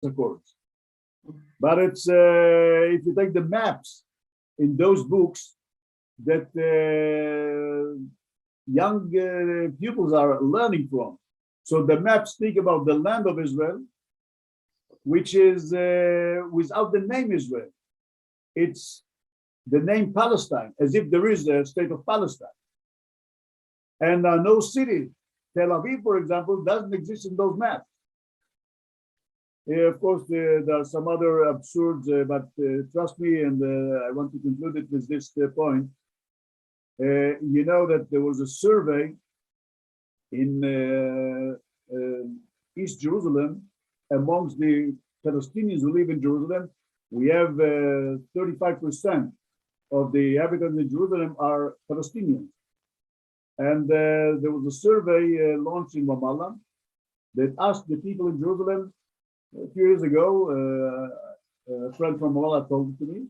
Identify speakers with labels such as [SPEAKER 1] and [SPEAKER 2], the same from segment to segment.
[SPEAKER 1] Accords. But it's if you take the maps in those books that young pupils are learning from. So the maps speak about the land of Israel, which is without the name Israel. It's the name Palestine, as if there is a state of Palestine. And no city, Tel Aviv, for example, doesn't exist in those maps. Of course, there are some other absurds, but trust me, and I want to conclude it with this point. You know that there was a survey in East Jerusalem amongst the Palestinians who live in Jerusalem. We have 35% of the inhabitants in Jerusalem are Palestinians. And there was a survey launched in Ramallah that asked the people in Jerusalem. A few years ago, a friend from Ramallah told it to me.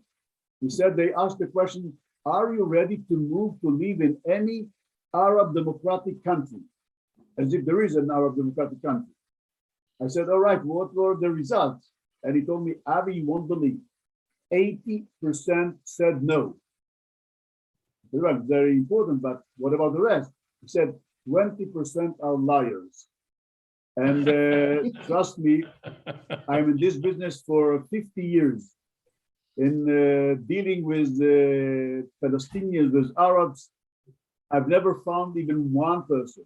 [SPEAKER 1] He said they asked the question, are you ready to move to live in any Arab democratic country? As if there is an Arab democratic country. I said, all right, what were the results? And he told me, Avi, you won't believe, 80% said no. That's very important, but what about the rest? He said, 20% are liars. And trust me, I'm in this business for 50 years. In dealing with Palestinians, with Arabs, I've never found even one person,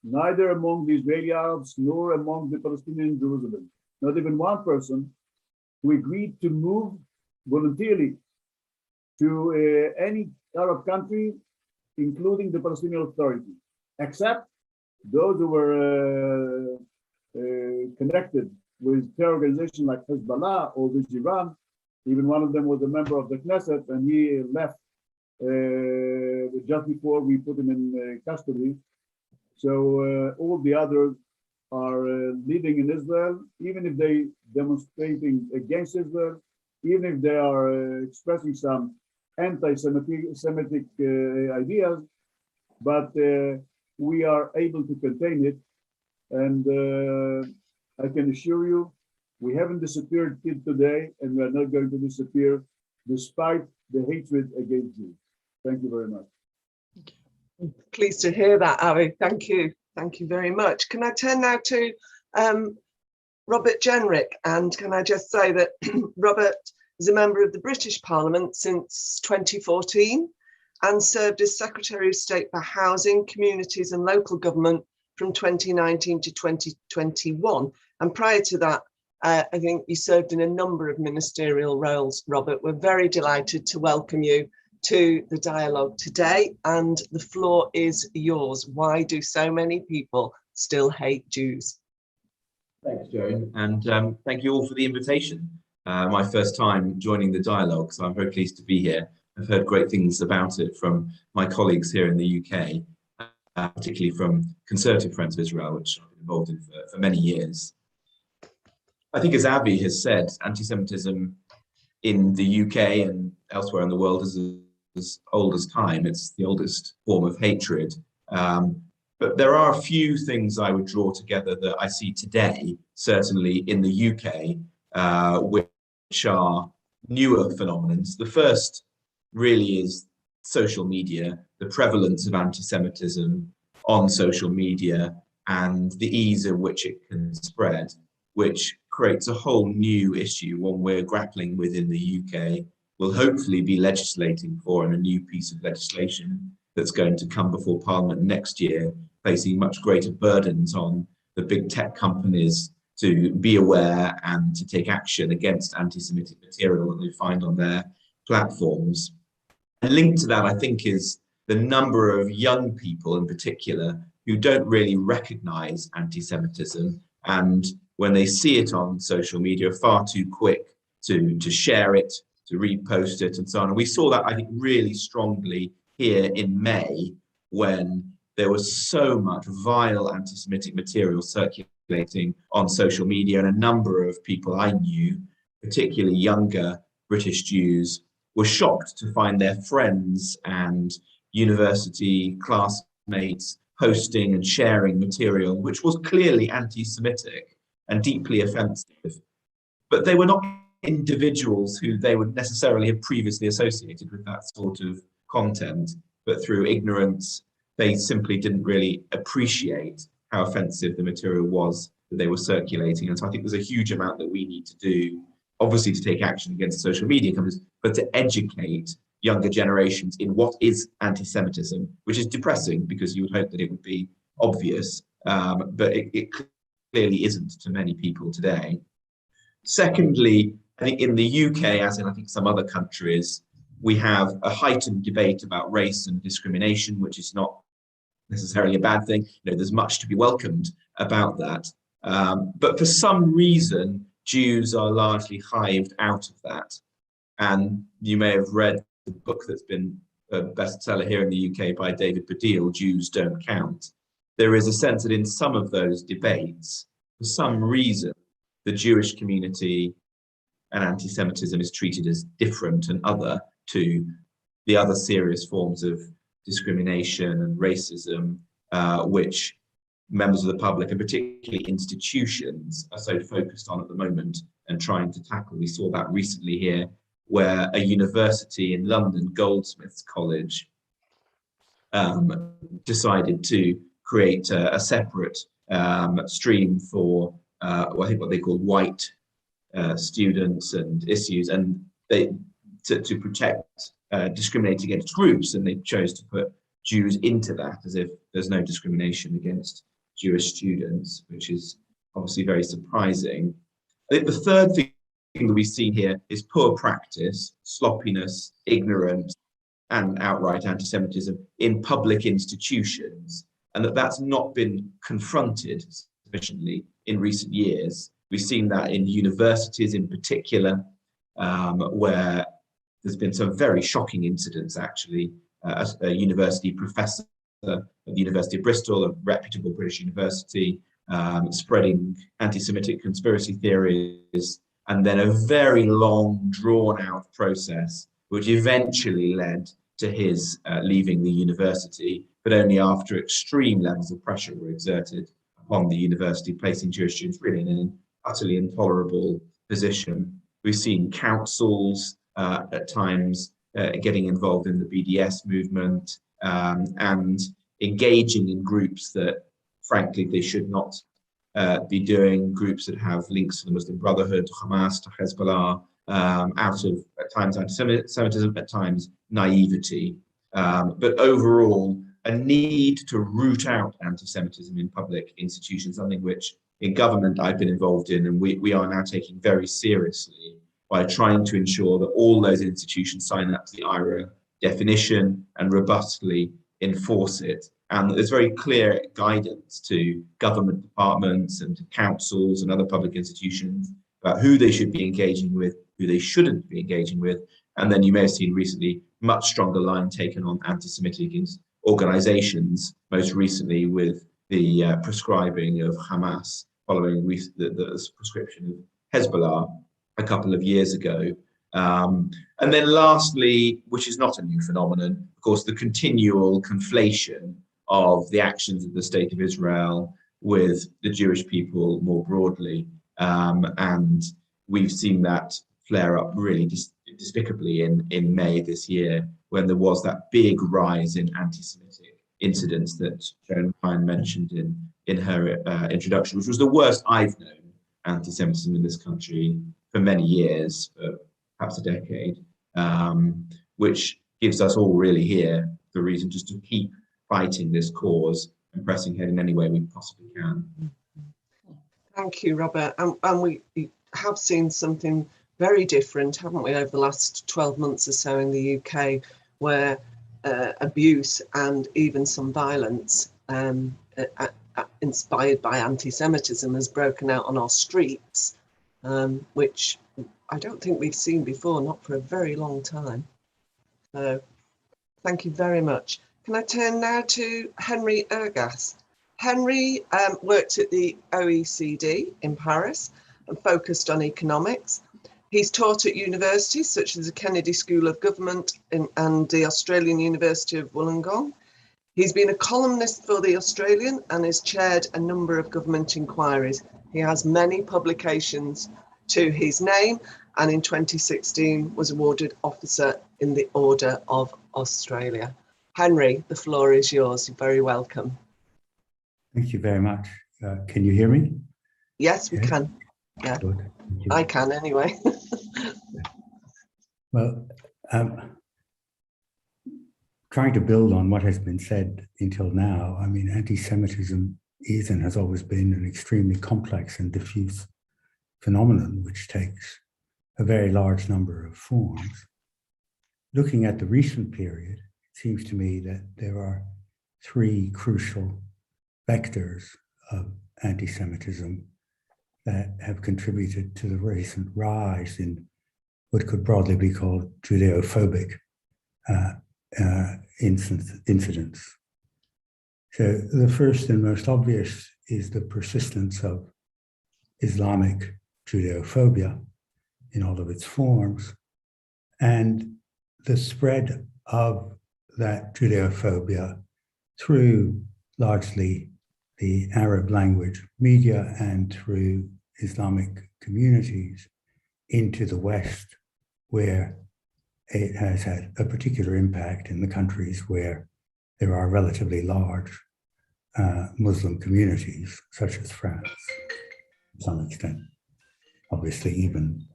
[SPEAKER 1] neither among the Israeli Arabs nor among the Palestinians in Jerusalem, not even one person who agreed to move voluntarily to any Arab country, including the Palestinian Authority, except those who were connected with terror organizations like Hezbollah or with Iran. Even one of them was a member of the Knesset, and he left just before we put him in custody. So all the others are living in Israel, even if they demonstrating against Israel, even if they are expressing some anti-Semitic ideas, but we are able to contain it. And I can assure you, we haven't disappeared till today, and we are not going to disappear despite the hatred against Jews. Thank you very much.
[SPEAKER 2] Pleased to hear that, Avi. Thank you. Thank you very much. Can I turn now to Robert Jenrick? And can I just say that Robert is a member of the British Parliament since 2014 and served as Secretary of State for Housing, Communities and Local Government from 2019 to 2021. And prior to that, I think you served in a number of ministerial roles, Robert. We're very delighted to welcome you to the dialogue today, and the floor is yours. Why do so many people still hate Jews?
[SPEAKER 3] Thanks, Joan, and thank you all for the invitation. My first time joining the dialogue, so I'm very pleased to be here. I've heard great things about it from my colleagues here in the UK, particularly from Conservative Friends of Israel, which I've been involved in for many years. I think, as Avi has said, anti-Semitism in the UK and elsewhere in the world is as old as time. It's the oldest form of hatred. But there are a few things I would draw together that I see today, certainly in the UK, which are newer phenomena. The first really is social media, the prevalence of anti-Semitism on social media and the ease in which it can spread, which creates a whole new issue, one we're grappling with in the UK. We'll hopefully be legislating for, and a new piece of legislation that's going to come before Parliament next year, placing much greater burdens on the big tech companies to be aware and to take action against anti-Semitic material that they find on their platforms. And linked to that, I think, is the number of young people in particular who don't really recognize anti-Semitism, and when they see it on social media, are far too quick to share it, to repost it and so on. And we saw that, I think, really strongly here in May, when there was so much vile anti-Semitic material circulating on social media, and a number of people I knew, particularly younger British Jews, were shocked to find their friends and university classmates posting and sharing material which was clearly anti-Semitic and deeply offensive. but they were not individuals who they would necessarily have previously associated with that sort of content, but through ignorance, they simply didn't really appreciate how offensive the material was that they were circulating. And so I think there's a huge amount that we need to do, obviously to take action against social media companies, but to educate younger generations in what is anti-Semitism, which is depressing because you would hope that it would be obvious, but it clearly isn't to many people today. Secondly, I think in the UK, as in I think some other countries, we have a heightened debate about race and discrimination, which is not necessarily a bad thing. You know, there's much to be welcomed about that. But for some reason, Jews are largely hived out of that. And you may have read the book that's been a bestseller here in the UK by David Baddiel, Jews Don't Count. There is a sense that in some of those debates, for some reason, the Jewish community and anti-Semitism is treated as different and other to the other serious forms of discrimination and racism, which members of the public and particularly institutions are so focused on at the moment and trying to tackle. We saw that recently here, where a university in London, Goldsmiths College, decided to create a separate stream for I think what they call white students and issues, and they to protect discriminate against groups, and they chose to put Jews into that as if there's no discrimination against Jewish students, which is obviously very surprising. I think the third thing that we've seen here is poor practice, sloppiness, ignorance, and outright anti-Semitism in public institutions, and that's not been confronted sufficiently in recent years. We've seen that in universities in particular, where there's been some very shocking incidents, actually. A university professor at the University of Bristol, a reputable British university, spreading anti-Semitic conspiracy theories, and then a very long, drawn-out process, which eventually led to his leaving the university, but only after extreme levels of pressure were exerted upon the university, placing Jewish students really in an utterly intolerable position. We've seen councils at times getting involved in the BDS movement and engaging in groups that, frankly, they should not be doing, groups that have links to the Muslim Brotherhood, to Hamas, to Hezbollah, out of, at times, anti-Semitism, at times, naivety. But overall, a need to root out anti-Semitism in public institutions, something which in government I've been involved in, and we are now taking very seriously by trying to ensure that all those institutions sign up to the IRA definition and robustly enforce it. And there's very clear guidance to government departments and to councils and other public institutions about who they should be engaging with, who they shouldn't be engaging with. And then you may have seen recently much stronger line taken on anti-Semitic organizations, most recently with the prescribing of Hamas following the prescription of Hezbollah a couple of years ago. And then lastly, which is not a new phenomenon, of course, the continual conflation of the actions of the State of Israel with the Jewish people more broadly. And we've seen that flare up really despicably in May this year, when there was that big rise in anti-Semitic incidents that Joan Ryan mentioned in her introduction, which was the worst I've known anti-Semitism in this country for many years, perhaps a decade, which gives us all really here the reason just to keep fighting this cause and pressing ahead in any way we possibly can.
[SPEAKER 2] Thank you, Robert. And we have seen something very different, haven't we, over the last 12 months or so in the UK, where abuse and even some violence inspired by anti-Semitism has broken out on our streets, which I don't think we've seen before, not for a very long time. So thank you very much. Can I turn now to Henry Ergas? Henry worked at the OECD in Paris and focused on economics. He's taught at universities such as the Kennedy School of Government and the Australian University of Wollongong. He's been a columnist for The Australian and has chaired a number of government inquiries. He has many publications to his name, and in 2016 was awarded Officer in the Order of Australia. Henry, the floor is yours. You're very welcome.
[SPEAKER 4] Thank you very much. Can you hear me?
[SPEAKER 2] Yes, we can. Yeah,
[SPEAKER 4] Good. Thank you.
[SPEAKER 2] I can anyway.
[SPEAKER 4] Well, trying to build on what has been said until now, I mean, anti-Semitism is and has always been an extremely complex and diffuse phenomenon, which takes a very large number of forms. Looking at the recent period, it seems to me that there are three crucial vectors of anti-Semitism that have contributed to the recent rise in what could broadly be called Judeo-phobic incidents. So the first and most obvious is the persistence of Islamic Judeophobia in all of its forms, and the spread of that Judeophobia through largely the Arab language media and through Islamic communities into the West, where it has had a particular impact in the countries where there are relatively large Muslim communities, such as France, to some extent, obviously even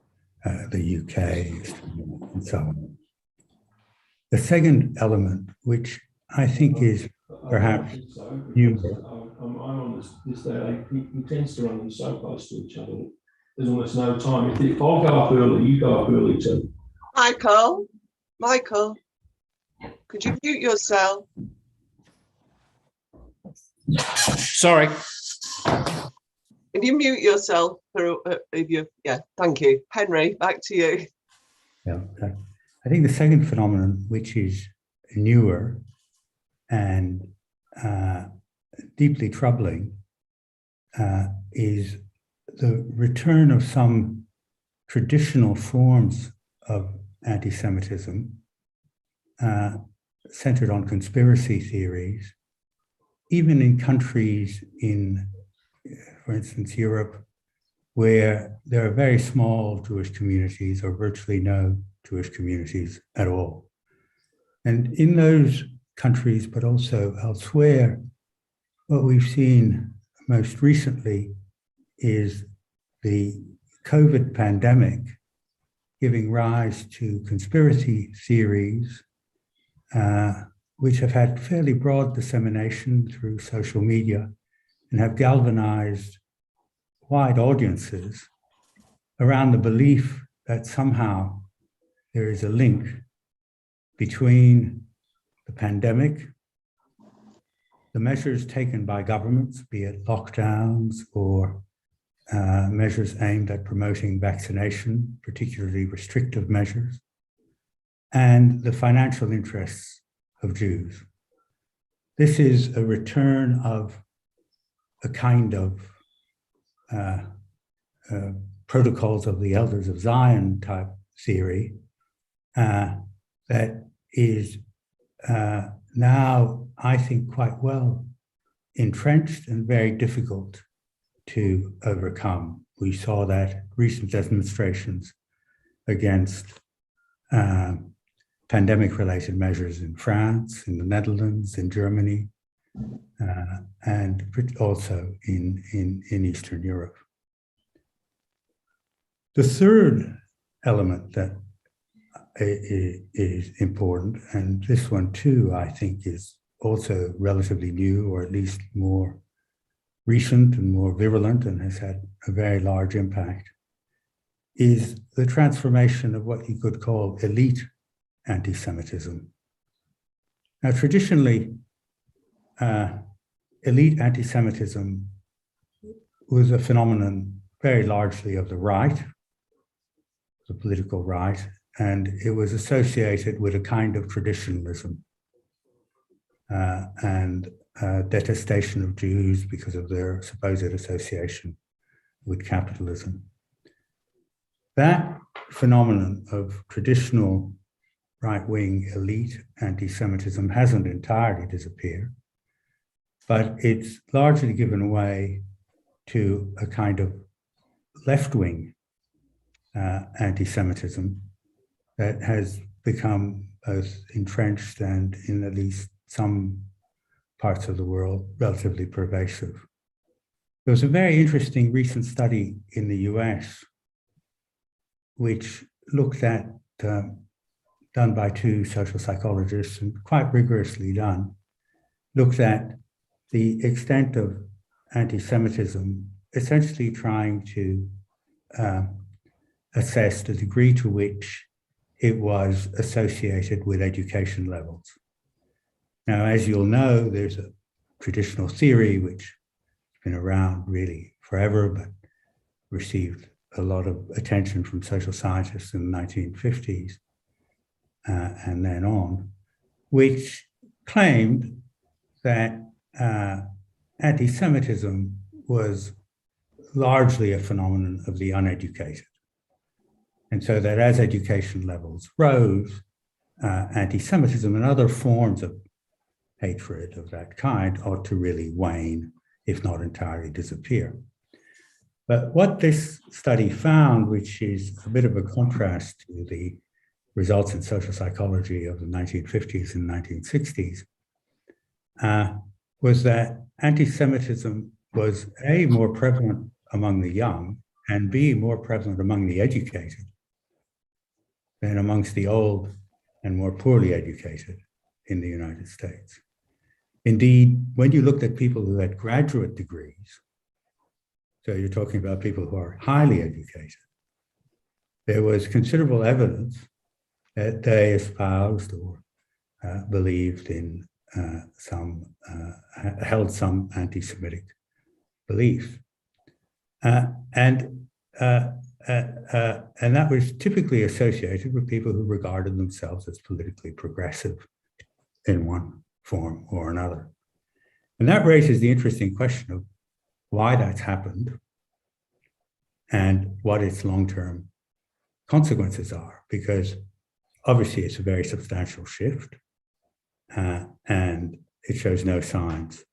[SPEAKER 4] the UK and so on. The second element, which I think is perhaps numerous.
[SPEAKER 5] I'm on this day. He tends to run them so close to each other. There's almost no time. If I'll go up early, you go up early too.
[SPEAKER 2] Michael, could you mute yourself?
[SPEAKER 5] Sorry.
[SPEAKER 2] If you mute yourself, thank you. Henry, back to you.
[SPEAKER 4] Yeah, okay. I think the second phenomenon, which is newer and deeply troubling, is the return of some traditional forms of anti-Semitism centered on conspiracy theories, even in countries in, for instance, Europe, where there are very small Jewish communities or virtually no Jewish communities at all. And in those countries, but also elsewhere, what we've seen most recently is the COVID pandemic giving rise to conspiracy theories, which have had fairly broad dissemination through social media and have galvanized wide audiences around the belief that somehow there is a link between the pandemic, the measures taken by governments, be it lockdowns or measures aimed at promoting vaccination, particularly restrictive measures, and the financial interests of Jews. This is a return of a kind of protocols of the elders of Zion type theory that is now, I think, quite well entrenched and very difficult to overcome. We saw that at recent demonstrations against pandemic-related measures in France, in the Netherlands, in Germany, and also in Eastern Europe. The third element that is important, and this one too, I think, is also relatively new, or at least more recent and more virulent, and has had a very large impact, is the transformation of what you could call elite anti-Semitism. Now, traditionally, elite anti-Semitism was a phenomenon very largely of the right, the political right, and it was associated with a kind of traditionalism and detestation of Jews because of their supposed association with capitalism. That phenomenon of traditional right-wing elite anti-Semitism hasn't entirely disappeared, but it's largely given way to a kind of left-wing anti-Semitism that has become both entrenched and, in at least some parts of the world, relatively pervasive. There was a very interesting recent study in the US which looked at, done by two social psychologists and quite rigorously done, looked at the extent of anti-Semitism, essentially trying to assess the degree to which it was associated with education levels. Now, as you'll know, there's a traditional theory which has been around really forever, but received a lot of attention from social scientists in the 1950s and then on, which claimed that anti-Semitism was largely a phenomenon of the uneducated. And so that as education levels rose, anti-Semitism and other forms of hatred of that kind ought to really wane, if not entirely disappear. But what this study found, which is a bit of a contrast to the results in social psychology of the 1950s and 1960s, was that anti-Semitism was A, more prevalent among the young, and B, more prevalent among the educated than amongst the old and more poorly educated in the United States. Indeed, when you looked at people who had graduate degrees, so you're talking about people who are highly educated, there was considerable evidence that they espoused or believed in held some anti-Semitic beliefs. And that was typically associated with people who regarded themselves as politically progressive in one form or another. And that raises the interesting question of why that's happened and what its long-term consequences are, because obviously it's a very substantial shift and it shows no signs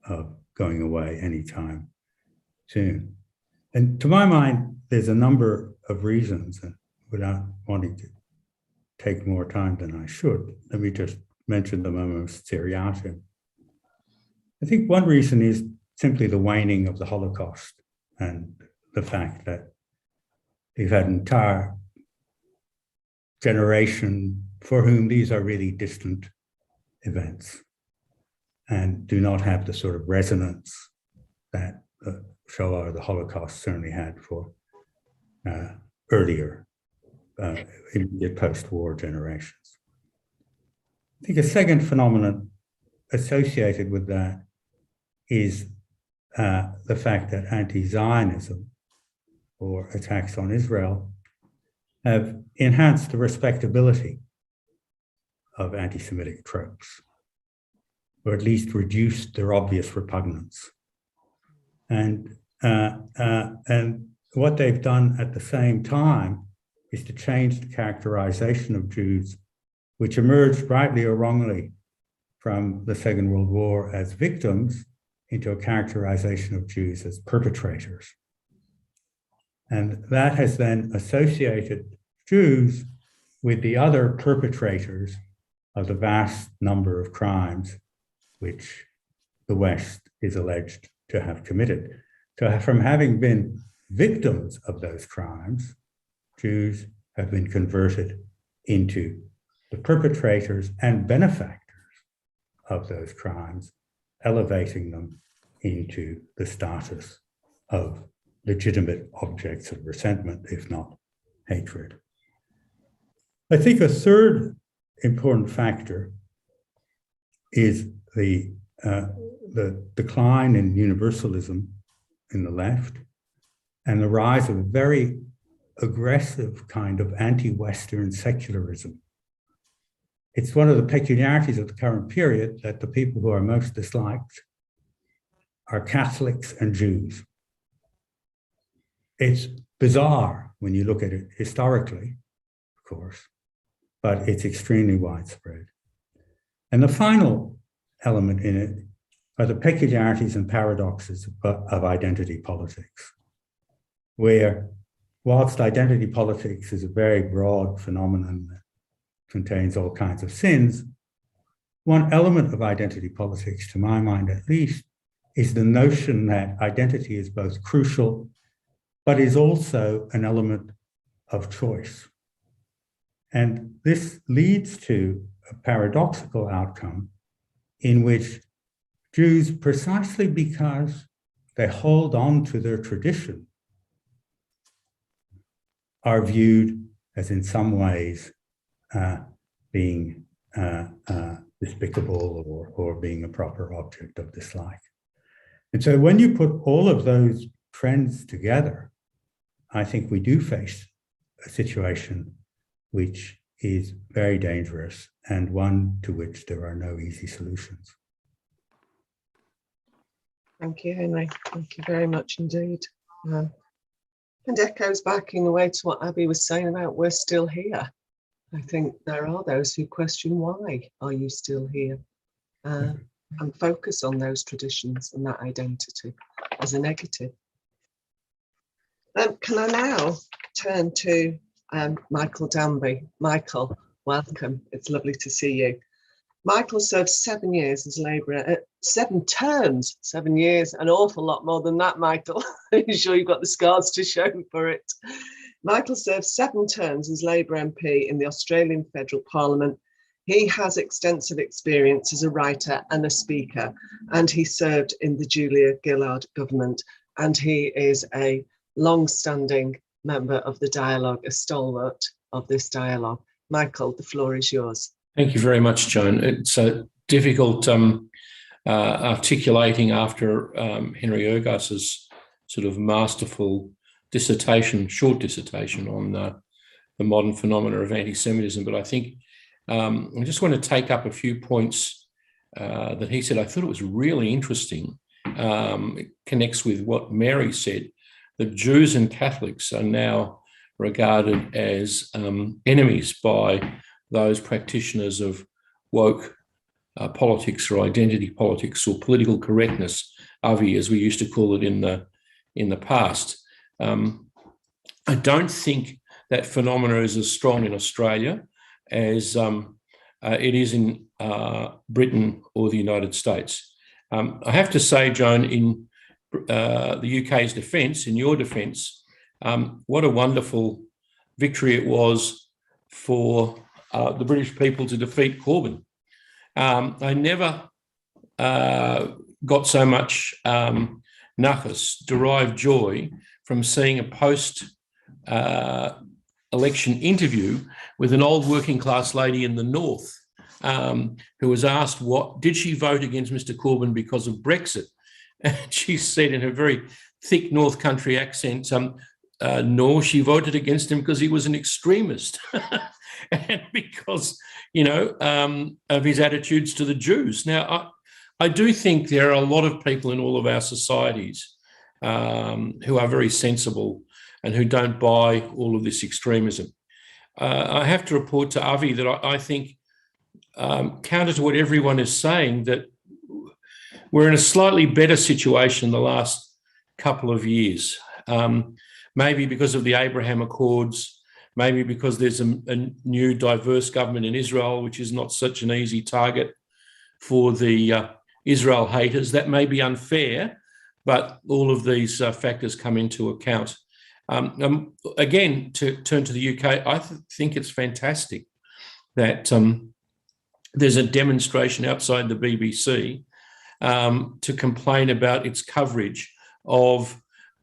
[SPEAKER 4] of going away anytime soon. And to my mind, there's a number of reasons, and without wanting to take more time than I should, let me just mention them almost seriatim. I think one reason is simply the waning of the Holocaust and the fact that you've had an entire generation for whom these are really distant events and do not have the sort of resonance that Shoah or the Holocaust certainly had for earlier immediate post-war generations. I think a second phenomenon associated with that is the fact that anti-Zionism or attacks on Israel have enhanced the respectability of anti-Semitic tropes, or at least reduced their obvious repugnance. And what they've done at the same time is to change the characterization of Jews, which emerged rightly or wrongly from the Second World War as victims, into a characterization of Jews as perpetrators. And that has then associated Jews with the other perpetrators of the vast number of crimes which the West is alleged to have committed. So from having been victims of those crimes, Jews have been converted into the perpetrators and benefactors of those crimes, elevating them into the status of legitimate objects of resentment, if not hatred. I think a third important factor is the decline in universalism in the left and the rise of a very aggressive kind of anti-Western secularism. It's one of the peculiarities of the current period that the people who are most disliked are Catholics and Jews. It's bizarre when you look at it historically, of course, but it's extremely widespread. And the final element in it are the peculiarities and paradoxes of identity politics, where whilst identity politics is a very broad phenomenon that contains all kinds of sins, one element of identity politics, to my mind at least, is the notion that identity is both crucial, but is also an element of choice. And this leads to a paradoxical outcome in which Jews, precisely because they hold on to their tradition, are viewed as in some ways being despicable or being a proper object of dislike. And so when you put all of those trends together, I think we do face a situation which is very dangerous and one to which there are no easy solutions.
[SPEAKER 2] Thank you, Henry. Thank you very much indeed. And echoes back in a way to what Abby was saying about we're still here. I think there are those who question, why are you still here? And focus on those traditions and that identity as a negative. Can I now turn to Michael Danby? Michael, welcome. It's lovely to see you. Michael served 7 years as Labourer, 7 terms, 7 years, an awful lot more than that, Michael. I'm sure you've got the scars to show for it. Michael served 7 terms as Labour MP in the Australian Federal Parliament. He has extensive experience as a writer and a speaker, and he served in the Julia Gillard government, and he is a long-standing member of the dialogue, a stalwart of this dialogue. Michael, the floor is yours.
[SPEAKER 5] Thank you very much, Joan. It's difficult articulating after Henry Ergas's sort of masterful dissertation, short dissertation on the modern phenomena of anti-Semitism, but I think I just want to take up a few points that he said. I thought it was really interesting. It connects with what Mary said, that Jews and Catholics are now regarded as enemies by those practitioners of woke politics or identity politics or political correctness, Avi, as we used to call it in the past. I don't think that phenomena is as strong in Australia as it is in Britain or the United States. I have to say, Joan, in the UK's defence, in your defence, what a wonderful victory it was for the British people to defeat Corbyn. I never got so much nachas, derived joy, from seeing a post-election interview with an old working class lady in the north who was asked, did she vote against Mr. Corbyn because of Brexit? And she said in her very thick North Country accent, no, she voted against him because he was an extremist and because, of his attitudes to the Jews. Now, I do think there are a lot of people in all of our societies who are very sensible and who don't buy all of this extremism. I have to report to Avi that I think, counter to what everyone is saying, that we're in a slightly better situation the last couple of years. Maybe because of the Abraham Accords, maybe because there's a new diverse government in Israel, which is not such an easy target for the Israel haters. That may be unfair, but all of these factors come into account. Again, to turn to the UK, I think it's fantastic that there's a demonstration outside the BBC to complain about its coverage of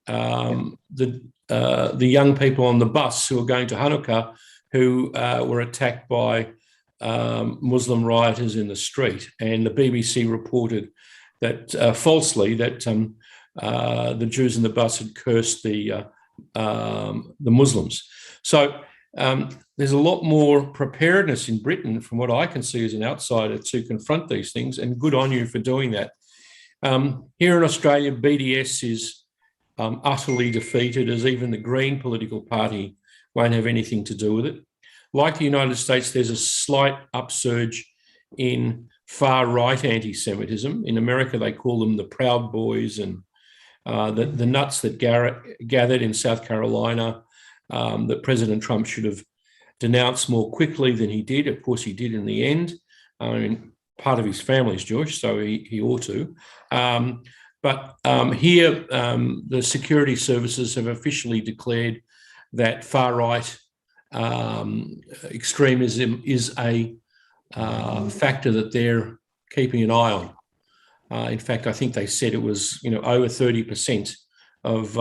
[SPEAKER 5] the young people on the bus who are going to Hanukkah who were attacked by Muslim rioters in the street. And the BBC reported that falsely that the Jews in the bus had cursed the Muslims. So there's a lot more preparedness in Britain, from what I can see as an outsider, to confront these things, and good on you for doing that. Here in Australia, BDS is utterly defeated, as even the Green political party won't have anything to do with it. Like the United States, there's a slight upsurge in far-right anti-Semitism. In America, they call them the Proud Boys, and the nuts that gathered in South Carolina that President Trump should have denounced more quickly than he did. Of course, he did in the end. I mean, part of his family is Jewish, so he ought to. But here, the security services have officially declared that far-right extremism is a factor that they're keeping an eye on. In fact, I think they said it was, over 30% of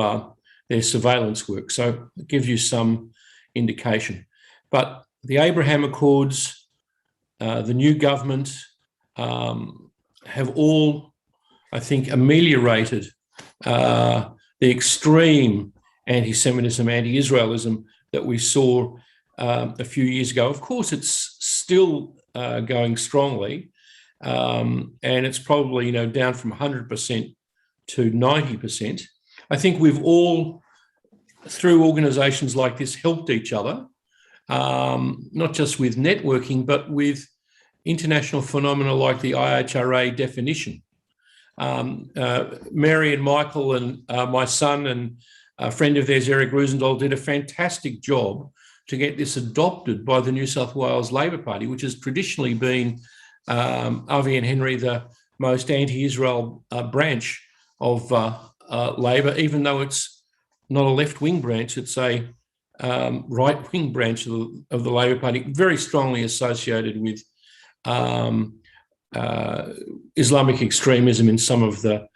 [SPEAKER 5] their surveillance work. So it gives you some indication. But the Abraham Accords, the new government have all, I think, ameliorated the extreme anti-Semitism, anti-Israelism that we saw a few years ago. Of course, it's still going strongly, and it's probably, down from 100% to 90%. I think we've all, through organisations like this, helped each other, not just with networking, but with international phenomena like the IHRA definition. Mary and Michael and my son and a friend of theirs, Eric Roosendahl, did a fantastic job to get this adopted by the New South Wales Labor Party, which has traditionally been, Avi and Henry, the most anti-Israel branch of Labor, even though it's not a left-wing branch, it's a right-wing branch of the Labor Party, very strongly associated with Islamic extremism in some of the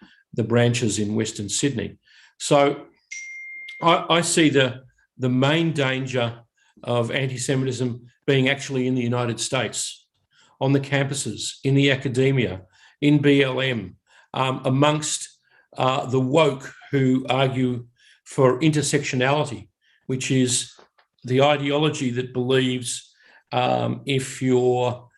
[SPEAKER 5] branches in Western Sydney. So I see the main danger of anti-Semitism being actually in the United States, on the campuses, in the academia, in BLM, amongst the woke who argue for intersectionality, which is the ideology that believes if you're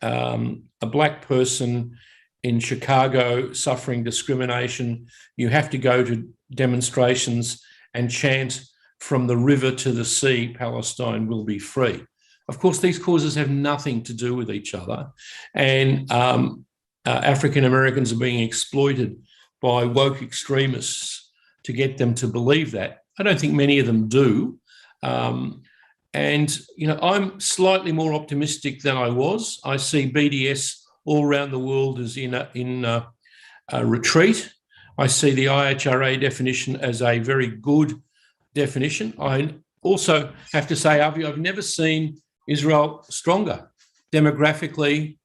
[SPEAKER 5] a black person in Chicago suffering discrimination, you have to go to demonstrations and chant from the river to the sea, Palestine will be free. Of course, these causes have nothing to do with each other. And African Americans are being exploited by woke extremists to get them to believe that. I don't think many of them do. And, I'm slightly more optimistic than I was. I see BDS all around the world as in a retreat. I see the IHRA definition as a very good definition. I also have to say, Avi, I've never seen Israel stronger demographically,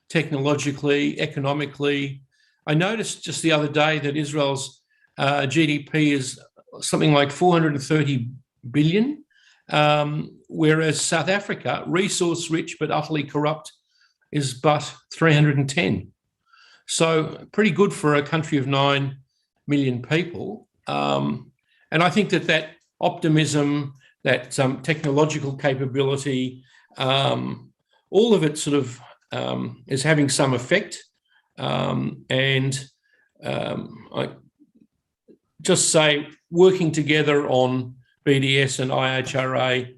[SPEAKER 5] technologically, economically. I noticed just the other day that Israel's GDP is something like 430 billion, whereas South Africa, resource-rich but utterly corrupt, is but 310. So pretty good for a country of 9 million people. And I think that optimism, that technological capability, all of it sort of is having some effect. And I just say working together on BDS and IHRA,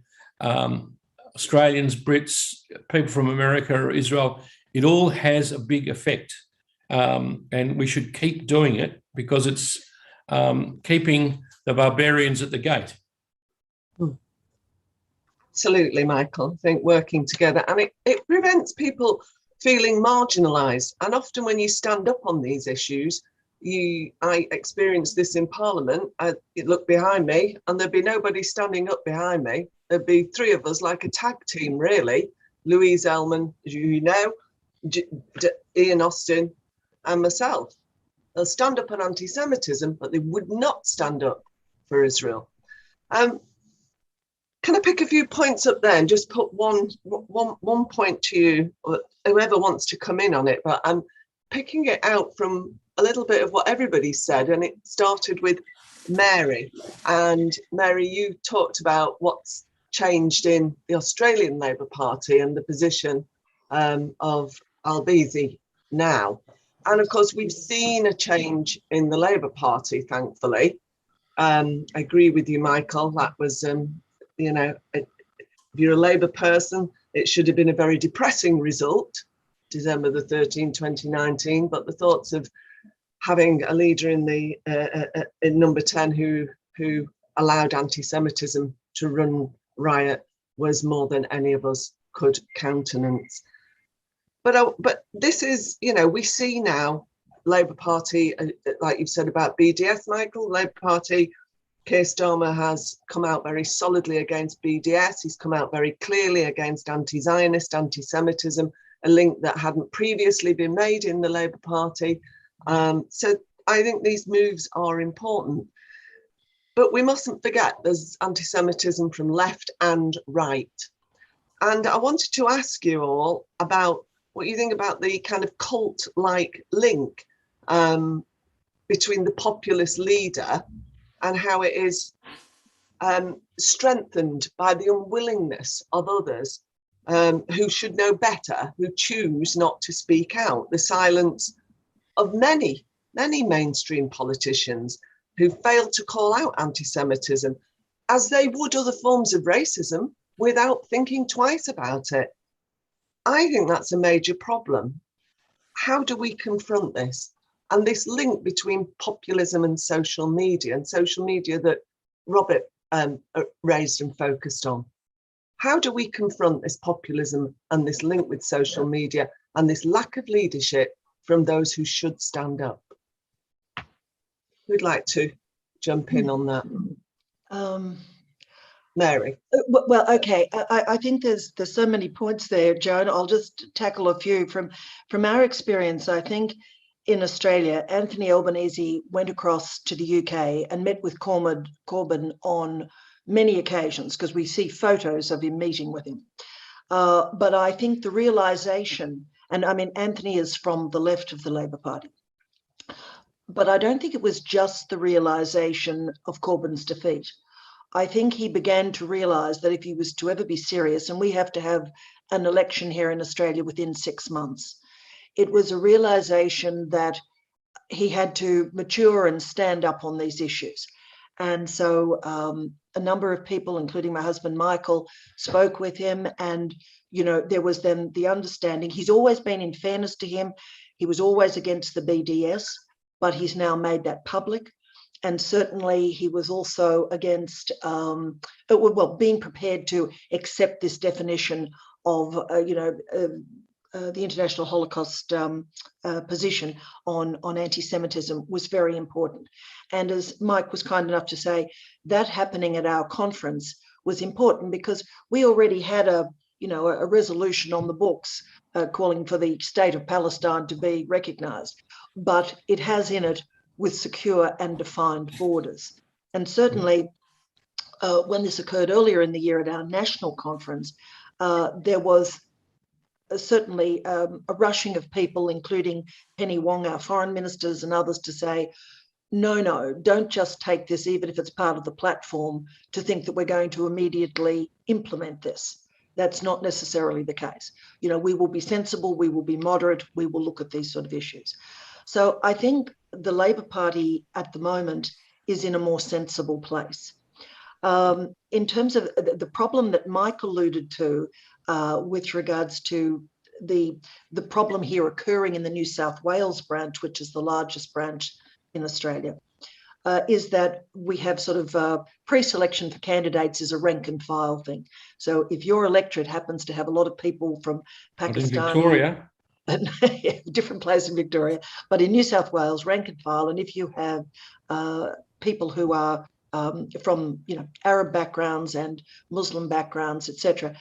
[SPEAKER 5] Australians, Brits, people from America, Israel, it all has a big effect. And we should keep doing it because it's keeping the barbarians at the gate.
[SPEAKER 2] Absolutely, Michael. I think working together, and it prevents people feeling marginalised. And often when you stand up on these issues, I experienced this in Parliament. You look behind me and there'd be nobody standing up behind me. There'd be three of us, like a tag team, really. Louise Ellman, as you know, Ian Austin and myself. They'll stand up on anti-Semitism, but they would not stand up for Israel. Can I pick a few points up there and just put one point to you, or whoever wants to come in on it, but I'm picking it out from a little bit of what everybody said, and it started with Mary. And Mary, you talked about what's changed in the Australian Labor Party and the position of Albizi now. And of course, we've seen a change in the Labor Party, thankfully. I agree with you, Michael. That was, if you're a Labour person, it should have been a very depressing result, December the 13th, 2019. But the thoughts of having a leader in the in number 10 who allowed anti-Semitism to run riot was more than any of us could countenance. But this is, you know, we see now Labour Party, like you've said about BDS, Michael, Labour Party, Keir Starmer has come out very solidly against BDS. He's come out very clearly against anti-Zionist, anti-Semitism, a link that hadn't previously been made in the Labour Party. So I think these moves are important. But we mustn't forget there's anti-Semitism from left and right. And I wanted to ask you all about what you think about the kind of cult-like link between the populist leader and how it is strengthened by the unwillingness of others who should know better, who choose not to speak out. The silence of many mainstream politicians who fail to call out anti-Semitism as they would other forms of racism without thinking twice about it. I think that's a major problem. How do we confront this? And this link between populism and social media that Robert raised and focused on. How do we confront this populism and this link with social media and this lack of leadership from those who should stand up? Who'd like to jump in on that? Mary.
[SPEAKER 6] Well, okay. I think there's so many points there, Joan. I'll just tackle a few from our experience. I think in Australia, Anthony Albanese went across to the UK and met with Corbyn on many occasions because we see photos of him meeting with him. But I think the realization, and I mean, Anthony is from the left of the Labour Party, but I don't think it was just the realization of Corbyn's defeat. I think he began to realise that if he was to ever be serious, and we have to have an election here in Australia within 6 months, it was a realisation that he had to mature and stand up on these issues. And so a number of people, including my husband Michael, spoke with him, and you know, there was then the understanding. He's always been, in fairness to him, he was always against the BDS, but he's now made that public. And certainly he was also against, being prepared to accept this definition of, the International Holocaust position on anti-Semitism was very important. And as Mike was kind enough to say, that happening at our conference was important because we already had a resolution on the books calling for the state of Palestine to be recognised, but it has in it with secure and defined borders. And certainly when this occurred earlier in the year at our national conference, there was certainly a rushing of people, including Penny Wong, our foreign ministers, and others, to say, no, don't just take this, even if it's part of the platform, to think that we're going to immediately implement this. That's not necessarily the case. You know, we will be sensible, we will be moderate, we will look at these sort of issues. So I think the Labour Party at the moment is in a more sensible place. In terms of the problem that Mike alluded to with regards to the problem here occurring in the New South Wales branch, which is the largest branch in Australia, is that we have sort of pre-selection for candidates is a rank and file thing. So if your electorate happens to have a lot of people from Pakistan,
[SPEAKER 5] in Victoria,
[SPEAKER 6] different place in Victoria, but in New South Wales, rank and file, and if you have people who are from Arab backgrounds and Muslim backgrounds, etc.,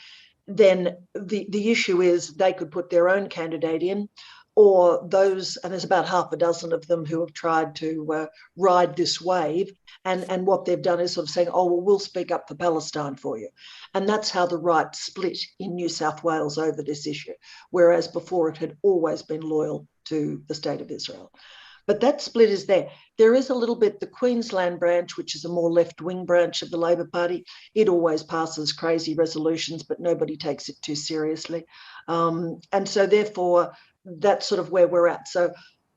[SPEAKER 6] then the issue is they could put their own candidate in, or those, and there's about half a dozen of them who have tried to ride this wave, and what they've done is sort of saying, oh, well, we'll speak up for Palestine for you. And that's how the right split in New South Wales over this issue, whereas before it had always been loyal to the state of Israel. But that split is there. There is a little bit, the Queensland branch, which is a more left-wing branch of the Labor Party, it always passes crazy resolutions, but nobody takes it too seriously. And so therefore, that's sort of where we're at. So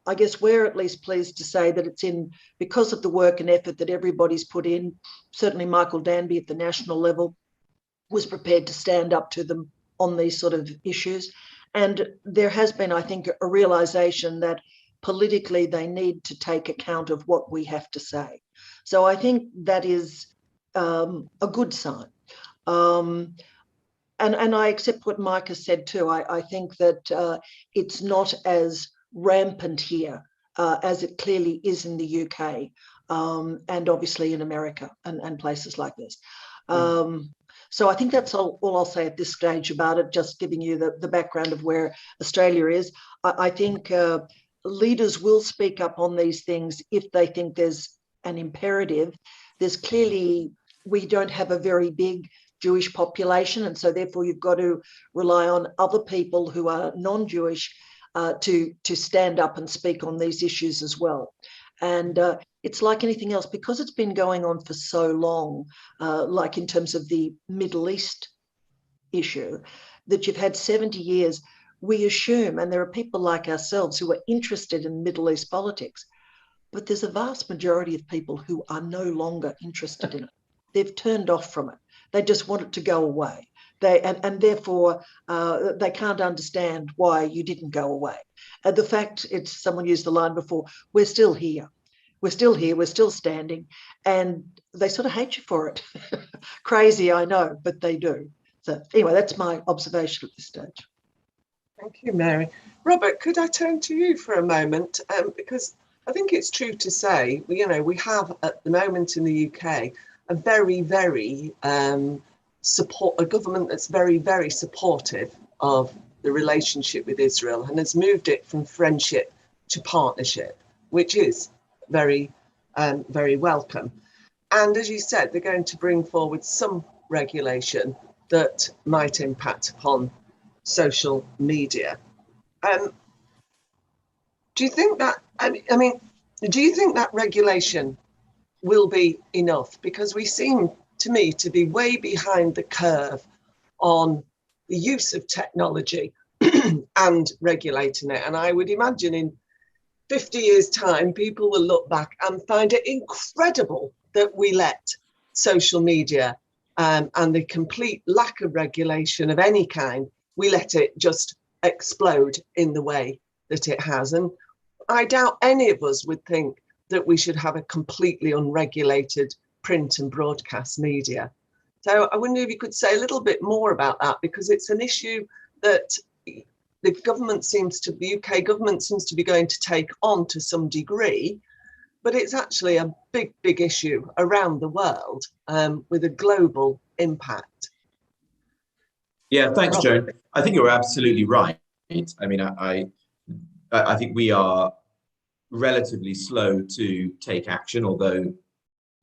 [SPEAKER 6] I guess we're at least pleased to say that it's in, because of the work and effort that everybody's put in, certainly Michael Danby at the national level was prepared to stand up to them on these sort of issues. And there has been, I think, a realisation that politically they need to take account of what we have to say. So I think that is a good sign. And I accept what Mike has said too. I think that it's not as rampant here as it clearly is in the UK and obviously in America and places like this. So I think that's all I'll say at this stage about it, just giving you the background of where Australia is. I think leaders will speak up on these things if they think there's an imperative. There's clearly, we don't have a very big Jewish population, and so therefore you've got to rely on other people who are non-Jewish to stand up and speak on these issues as well. And it's like anything else, because it's been going on for so long, like in terms of the Middle East issue, that you've had 70 years, we assume, and there are people like ourselves who are interested in Middle East politics, but there's a vast majority of people who are no longer interested in it. They've turned off from it. They just want it to go away. And therefore, they can't understand why you didn't go away. The fact, someone used the line before, we're still here. We're still here, we're still standing, and they sort of hate you for it. Crazy, I know, but they do. So anyway, that's my observation at this stage.
[SPEAKER 2] Thank you, Mary. Robert, could I turn to you for a moment? Because I think it's true to say, we have at the moment in the UK a very, very a government that's very, very supportive of the relationship with Israel and has moved it from friendship to partnership, which is very, very welcome. And as you said, they're going to bring forward some regulation that might impact upon social media. Do you think that, do you think that regulation will be enough? Because we seem to me to be way behind the curve on the use of technology and regulating it. And I would imagine in 50 years' time, people will look back and find it incredible that we let social media and the complete lack of regulation of any kind, we let it just explode in the way that it has. And I doubt any of us would think that we should have a completely unregulated print and broadcast media. So I wonder if you could say a little bit more about that, because it's an issue that the government the UK government seems to be going to take on to some degree, but it's actually a big, big issue around the world with a global impact.
[SPEAKER 3] Yeah, thanks, Joan. I think you're absolutely right. I mean, I think we are relatively slow to take action, although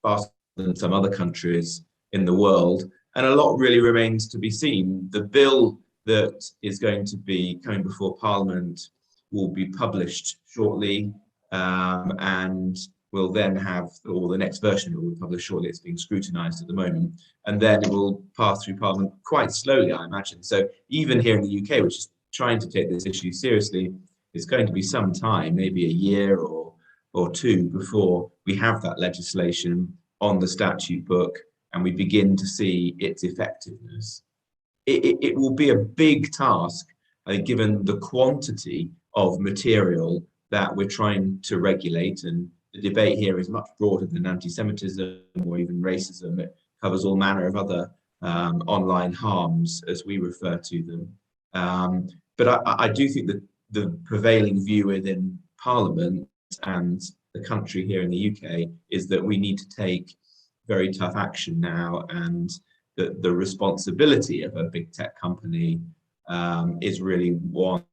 [SPEAKER 3] faster than some other countries in the world, and a lot really remains to be seen. The bill that is going to be coming before Parliament will be published shortly, and will then have, or the next version will be published shortly. It's being scrutinised at the moment, and then it will pass through Parliament quite slowly, I imagine. So even here in the UK, which is trying to take this issue seriously, it's going to be some time, maybe a year or two, before we have that legislation on the statute book and we begin to see its effectiveness. It will be a big task, given the quantity of material that we're trying to regulate. And the debate here is much broader than anti-Semitism or even racism. It covers all manner of other online harms, as we refer to them. But I do think that the prevailing view within Parliament and the country here in the UK is that we need to take very tough action now, and that the responsibility of a big tech company is really one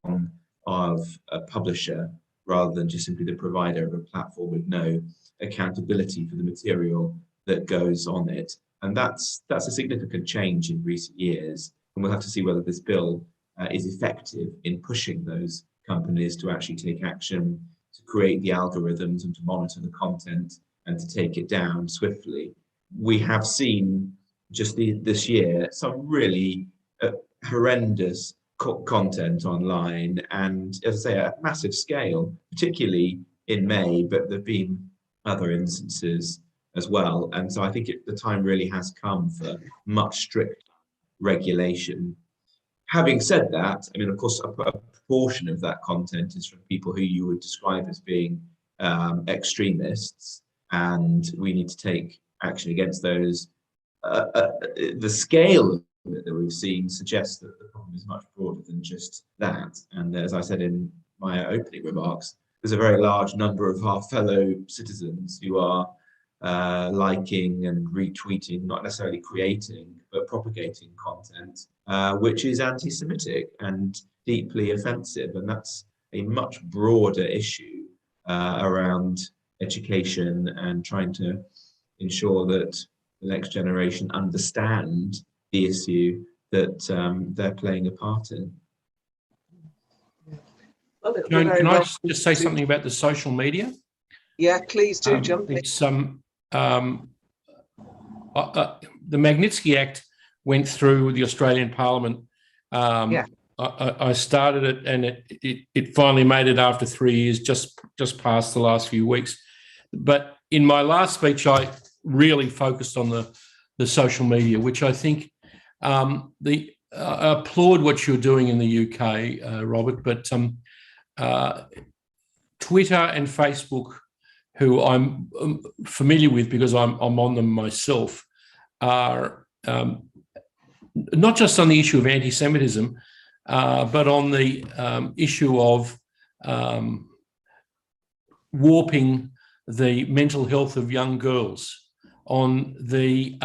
[SPEAKER 3] of a publisher rather than just simply the provider of a platform with no accountability for the material that goes on it. And that's a significant change in recent years, and we'll have to see whether this bill is effective in pushing those companies to actually take action, to create the algorithms and to monitor the content and to take it down swiftly. We have seen just this year some really horrendous content online, and as I say, at massive scale, particularly in May, but there have been other instances as well. And so I think the time really has come for much stricter regulation. Having said that, I mean, of course, a proportion of that content is from people who you would describe as being extremists, and we need to take action against those. the scale of it that we've seen suggests that the problem is much broader than just that. And as I said in my opening remarks, there's a very large number of our fellow citizens who are liking and retweeting, not necessarily creating, but propagating content, which is anti-Semitic and deeply offensive. And that's a much broader issue around education and trying to ensure that the next generation understand the issue that they're playing a part in.
[SPEAKER 2] Well,
[SPEAKER 5] Joan, can I just say something about the social media?
[SPEAKER 2] Yeah, please do jump in.
[SPEAKER 5] It's the Magnitsky Act went through the Australian Parliament. I started it, and it finally made it after 3 years, just past the last few weeks. But in my last speech, I really focused on the social media, which I think I applaud what you're doing in the UK, Robert, but Twitter and Facebook, who I'm familiar with because I'm on them myself, are not just on the issue of anti-Semitism, but on the issue of warping the mental health of young girls, on the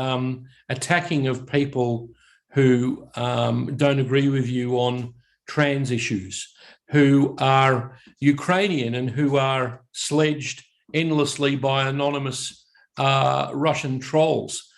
[SPEAKER 5] attacking of people who don't agree with you on trans issues, who are Ukrainian and who are sledged endlessly by anonymous Russian trolls.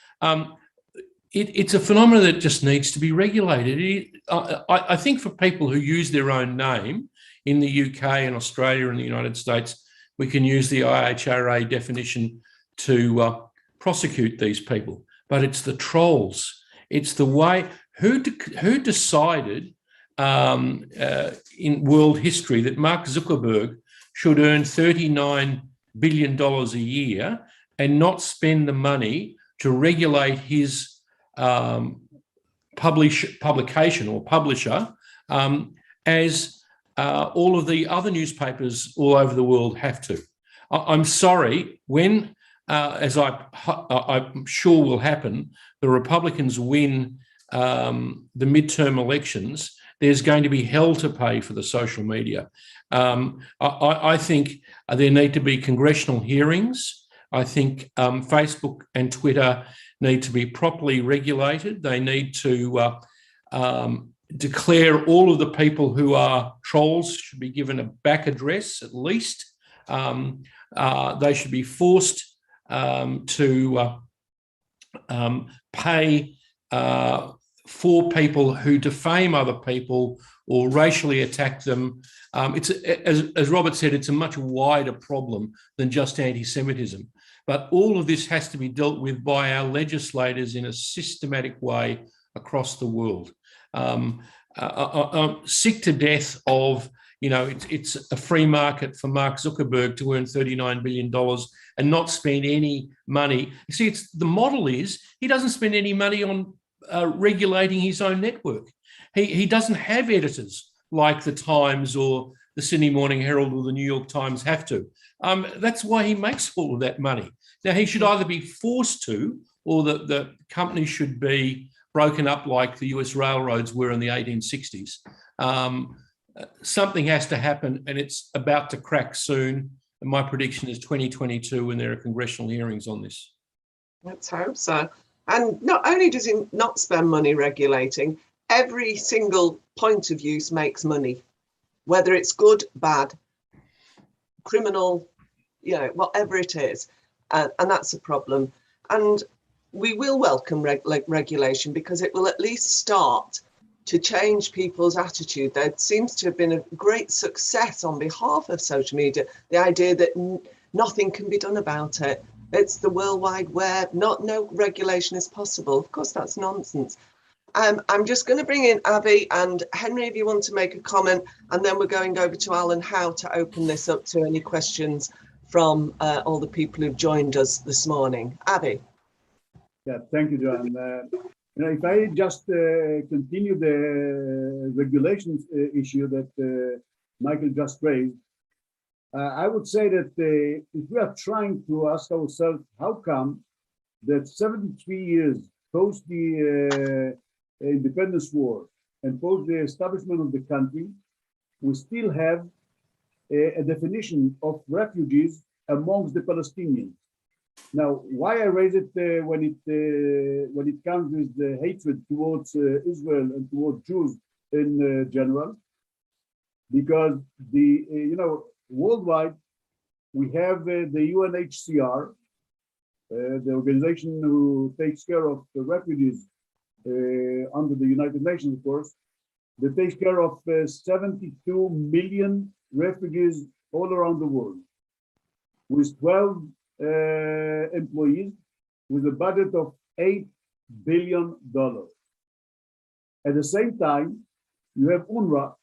[SPEAKER 5] It's a phenomenon that just needs to be regulated. I think for people who use their own name in the UK and Australia and the United States, we can use the IHRA definition to prosecute these people. But it's the trolls. It's the way, who decided in world history that Mark Zuckerberg should earn $39 billion a year and not spend the money to regulate his publication or publisher, as all of the other newspapers all over the world have to. I'm sorry, when, as I'm sure will happen, the Republicans win the midterm elections, there's going to be hell to pay for the social media. I think there need to be congressional hearings. I think Facebook and Twitter need to be properly regulated. They need to declare all of the people who are trolls should be given a back address at least. They should be forced to pay for people who defame other people or racially attack them. It's, as Robert said, it's a much wider problem than just anti-Semitism. But all of this has to be dealt with by our legislators in a systematic way across the world. I'm sick to death of, it's a free market for Mark Zuckerberg to earn $39 billion and not spend any money. You see, the model is he doesn't spend any money on regulating his own network. He doesn't have editors like the Times or the Sydney Morning Herald or the New York Times have to. That's why he makes all of that money. Now, he should either be forced to, or the company should be broken up like the US railroads were in the 1860s. Something has to happen, and it's about to crack soon. And my prediction is 2022 when there are congressional hearings on this.
[SPEAKER 2] Let's hope so. And not only does he not spend money regulating, every single point of use makes money, whether it's good, bad, criminal, whatever it is. And that's a problem. And we will welcome regulation because it will at least start to change people's attitude. There seems to have been a great success on behalf of social media, the idea that nothing can be done about it. It's the World Wide Web, no regulation is possible. Of course, that's nonsense. I'm just going to bring in Avi and Henry, if you want to make a comment, and then we're going over to Alan Howe to open this up to any questions from all the people who've joined us this morning. Avi.
[SPEAKER 1] Yeah, thank you, John. If I just continue the regulations issue that Michael just raised, I would say that if we are trying to ask ourselves, how come that 73 years post the independence war and post the establishment of the country, we still have a definition of refugees amongst the Palestinians. Now, why I raise it when it comes with the hatred towards Israel and towards Jews in general, because worldwide we have the UNHCR, the organization who takes care of the refugees under the United Nations, of course. They take care of 72 million refugees all around the world, with 12 employees, with a budget of $8 billion. At the same time, you have UNRWA,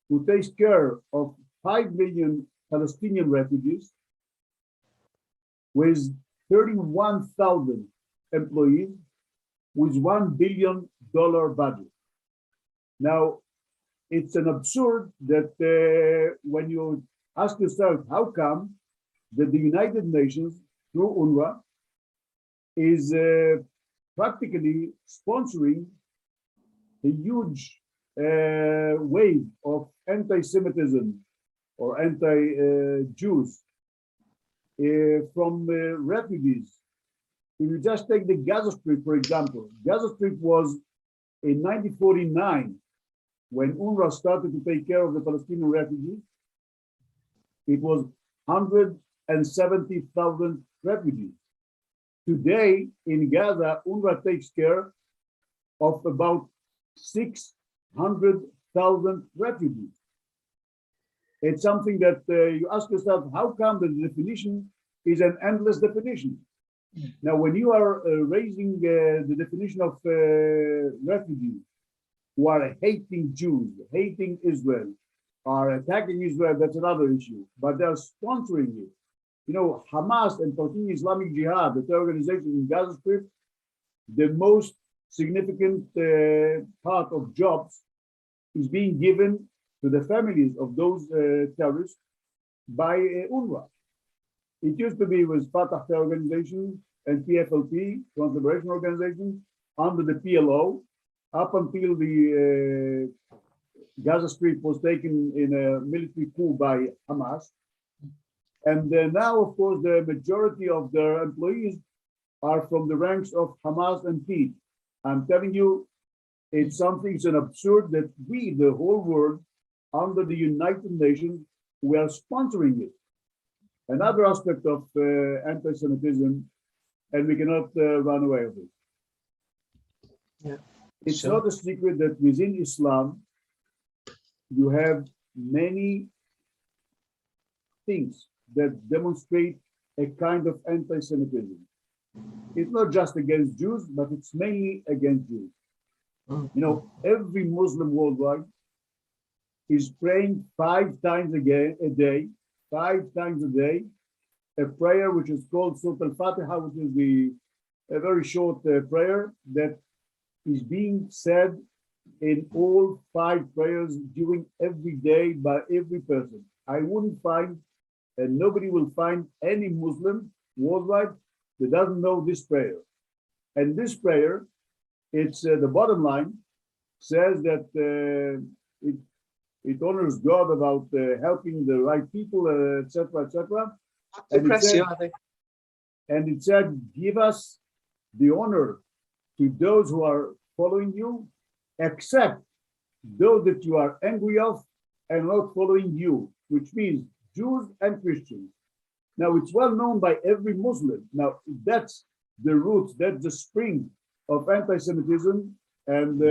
[SPEAKER 1] who takes care of 5 million Palestinian refugees, with 31,000 employees, with $1 billion budget. Now, it's an absurd that when you ask yourself, how come that the United Nations, through UNRWA, is practically sponsoring a huge wave of anti-Semitism or anti-Jews from refugees. If you just take the Gaza Strip, for example, Gaza Strip was in 1949, when UNRWA started to take care of the Palestinian refugees, it was 170,000 refugees. Today in Gaza, UNRWA takes care of about 600,000 refugees. It's something that you ask yourself, how come the definition is an endless definition? Now, when you are raising the definition of refugees who are hating Jews, hating Israel, are attacking Israel, that's another issue, but they're sponsoring it. You know, Hamas and Palestinian Islamic Jihad, the organization in Gaza Strip, the most significant part of jobs is being given to the families of those terrorists by UNRWA. It used to be with Fatah organization and PFLP, Trans-Liberation Organization, under the PLO, up until the Gaza Strip was taken in a military coup by Hamas. And now, of course, the majority of their employees are from the ranks of Hamas and Fatah. I'm telling you, it's an absurd that we, the whole world, under the United Nations, we are sponsoring it. Another aspect of anti-Semitism, and we cannot run away with it.
[SPEAKER 2] Yeah.
[SPEAKER 1] It's not a secret that within Islam, you have many things that demonstrate a kind of anti-Semitism. It's not just against Jews, but it's mainly against Jews. You know, every Muslim worldwide is praying 5 times a day, 5 times a day, a prayer which is called Surah Al-Fatiha, which is a very short prayer that is being said in all 5 prayers during every day by every person. I wouldn't find, and nobody will find any Muslim worldwide that doesn't know this prayer. And this prayer, it's the bottom line, says that it honors God about helping the right people, etc., etc. And it said, give us the honor to those who are following you, except those that you are angry of and not following you, which means Jews and Christians. Now, it's well known by every Muslim. Now, that's the roots, that's the spring of anti-Semitism, and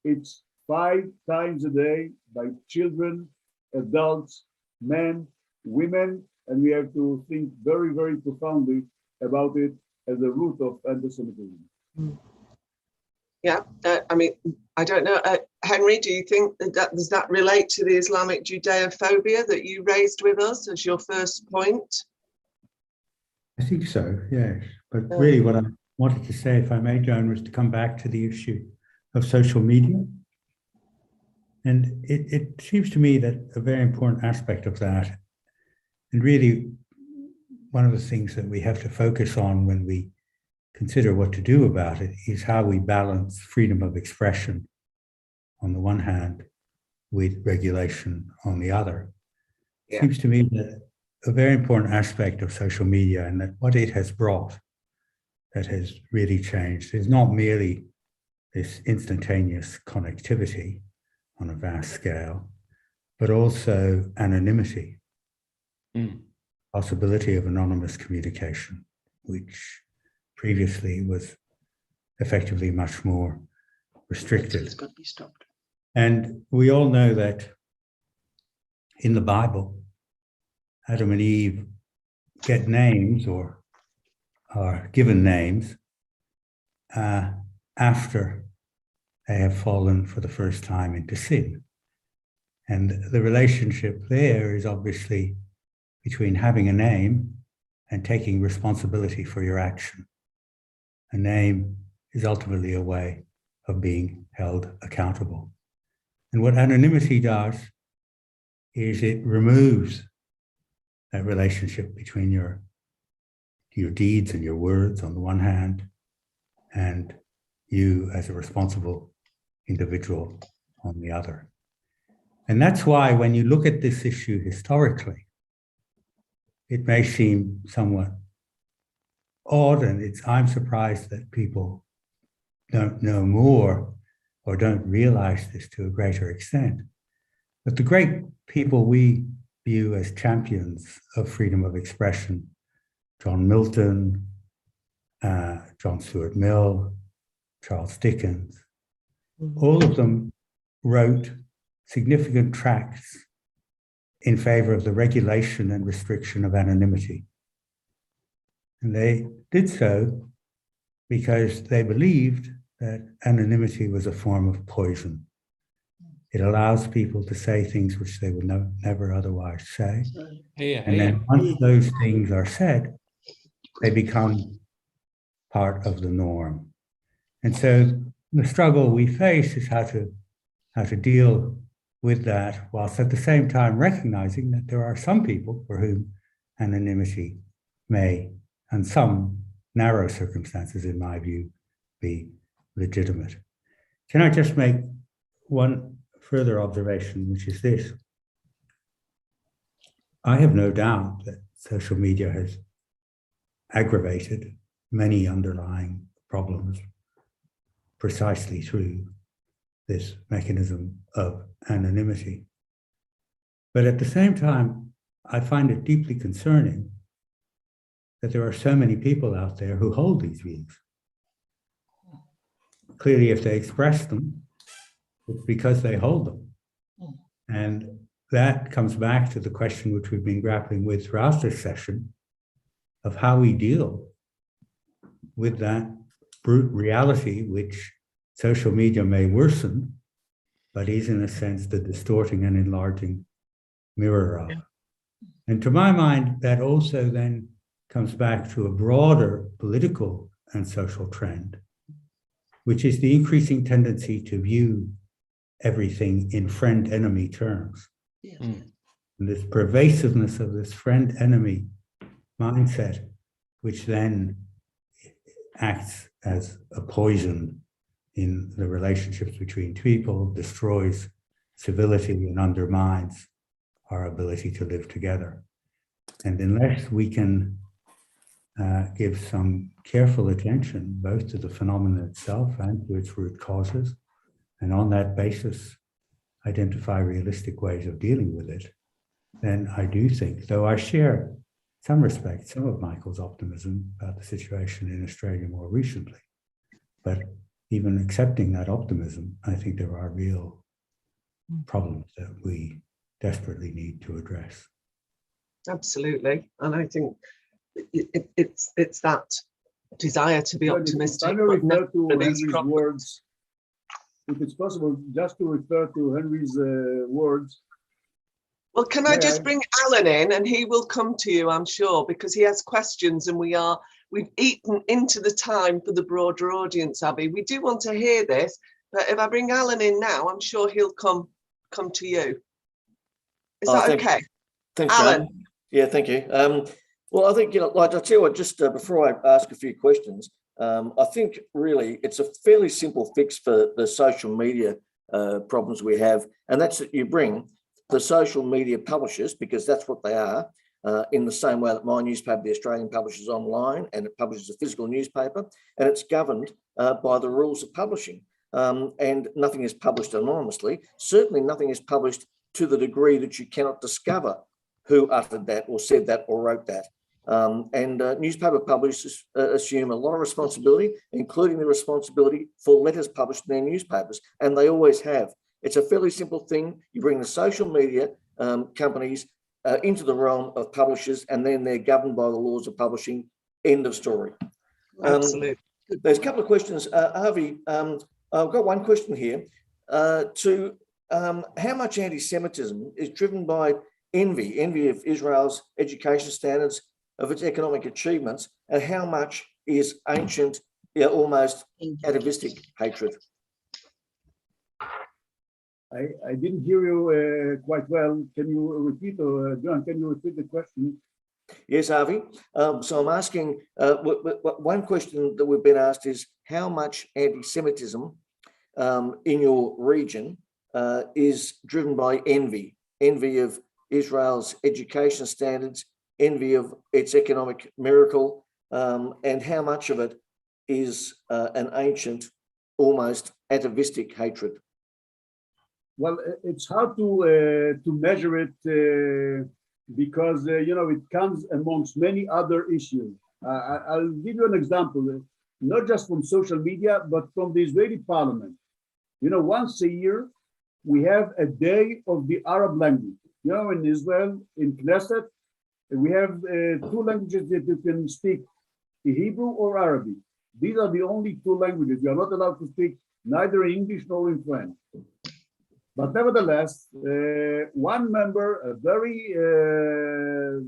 [SPEAKER 1] it's 5 times a day by children, adults, men, women, and we have to think very, very profoundly about it as a root of anti-Semitism.
[SPEAKER 2] Yeah, I mean, I don't know, Henry, do you think does that relate to the Islamic Judeophobia that you raised with us as your first point?
[SPEAKER 4] I think so, yes. But really what I wanted to say, if I may, Joan, was to come back to the issue of social media. And it seems to me that a very important aspect of that, and really one of the things that we have to focus on when we consider what to do about it is how we balance freedom of expression on the one hand with regulation on the other. It seems to me that a very important aspect of social media, and that what it has brought that has really changed, is not merely this instantaneous connectivity on a vast scale, but also anonymity, possibility of anonymous communication, which previously was effectively much more restricted.
[SPEAKER 6] It's got to be stopped.
[SPEAKER 4] And we all know that in the Bible, Adam and Eve get names or are given names after they have fallen for the first time into sin. And the relationship there is obviously between having a name and taking responsibility for your action. A name is ultimately a way of being held accountable. And what anonymity does is it removes that relationship between your deeds and your words on the one hand, and you as a responsible individual on the other. And that's why when you look at this issue historically, it may seem somewhat odd, and I'm surprised that people don't know more or don't realize this to a greater extent. But the great people we view as champions of freedom of expression, John Milton, John Stuart Mill, Charles Dickens, all of them wrote significant tracts in favor of the regulation and restriction of anonymity. And they did so because they believed that anonymity was a form of poison. It allows people to say things which they would never otherwise say. And then once those things are said, they become part of the norm. And so the struggle we face is how to deal with that, whilst at the same time recognizing that there are some people for whom anonymity may, in some narrow circumstances, in my view, be legitimate. Can I just make one further observation, which is this? I have no doubt that social media has aggravated many underlying problems precisely through this mechanism of anonymity. But at the same time, I find it deeply concerning that there are so many people out there who hold these views. Clearly, if they express them, it's because they hold them. And that comes back to the question which we've been grappling with throughout this session of how we deal with that brute reality which social media may worsen, but is in a sense the distorting and enlarging mirror of. And to my mind, that also then comes back to a broader political and social trend, which is the increasing tendency to view everything in friend-enemy terms.
[SPEAKER 6] Yes.
[SPEAKER 4] And this pervasiveness of this friend-enemy mindset, which then acts as a poison in the relationships between people, destroys civility and undermines our ability to live together. And unless we can give some careful attention both to the phenomenon itself and to its root causes, and on that basis identify realistic ways of dealing with it, then I do think, though I share in some respects some of Michael's optimism about the situation in Australia more recently, but even accepting that optimism, I think there are real problems that we desperately need to address.
[SPEAKER 2] Absolutely. And I think it's that desire to be optimistic.
[SPEAKER 1] If I may refer to
[SPEAKER 2] for these
[SPEAKER 1] Henry's
[SPEAKER 2] problems.
[SPEAKER 1] words, if it's possible, just to refer to Henry's words.
[SPEAKER 2] Well, can I just bring Alan in, and he will come to you, I'm sure, because he has questions, and we've eaten into the time for the broader audience, Abby. We do want to hear this, but if I bring Alan in now, I'm sure he'll come to you. Is that okay?
[SPEAKER 7] Thanks,
[SPEAKER 2] Alan.
[SPEAKER 7] Joan. Yeah, thank you. Well, I think, like I tell you what, just before I ask a few questions, I think really it's a fairly simple fix for the social media problems we have, and that's that you bring the social media publishers, because that's what they are, in the same way that my newspaper, The Australian, publishes online, and it publishes a physical newspaper, and it's governed by the rules of publishing. And nothing is published anonymously. Certainly nothing is published to the degree that you cannot discover who uttered that or said that or wrote that. Newspaper publishers assume a lot of responsibility, including the responsibility for letters published in their newspapers, and they always have. It's a fairly simple thing. You bring the social media companies into the realm of publishers, and then they're governed by the laws of publishing. End of story.
[SPEAKER 2] Absolutely.
[SPEAKER 7] There's a couple of questions. Harvey, I've got one question here. How much anti-Semitism is driven by envy of Israel's education standards, of its economic achievements, and how much is ancient, almost atavistic hatred?
[SPEAKER 1] I didn't hear you quite well. Can you repeat, or John, can you repeat the question?
[SPEAKER 7] Yes, Harvey. So I'm asking, one question that we've been asked is how much anti-Semitism in your region is driven by envy of Israel's education standards, envy of its economic miracle, and how much of it is an ancient, almost atavistic hatred?
[SPEAKER 1] Well, it's hard to measure it because it comes amongst many other issues. I'll give you an example, not just from social media, but from the Israeli parliament. Once a year, we have a day of the Arab language. In Israel, in Knesset, we have two languages that you can speak, Hebrew or Arabic. These are the only two languages. You are not allowed to speak neither in English nor in French. But nevertheless, one member, a very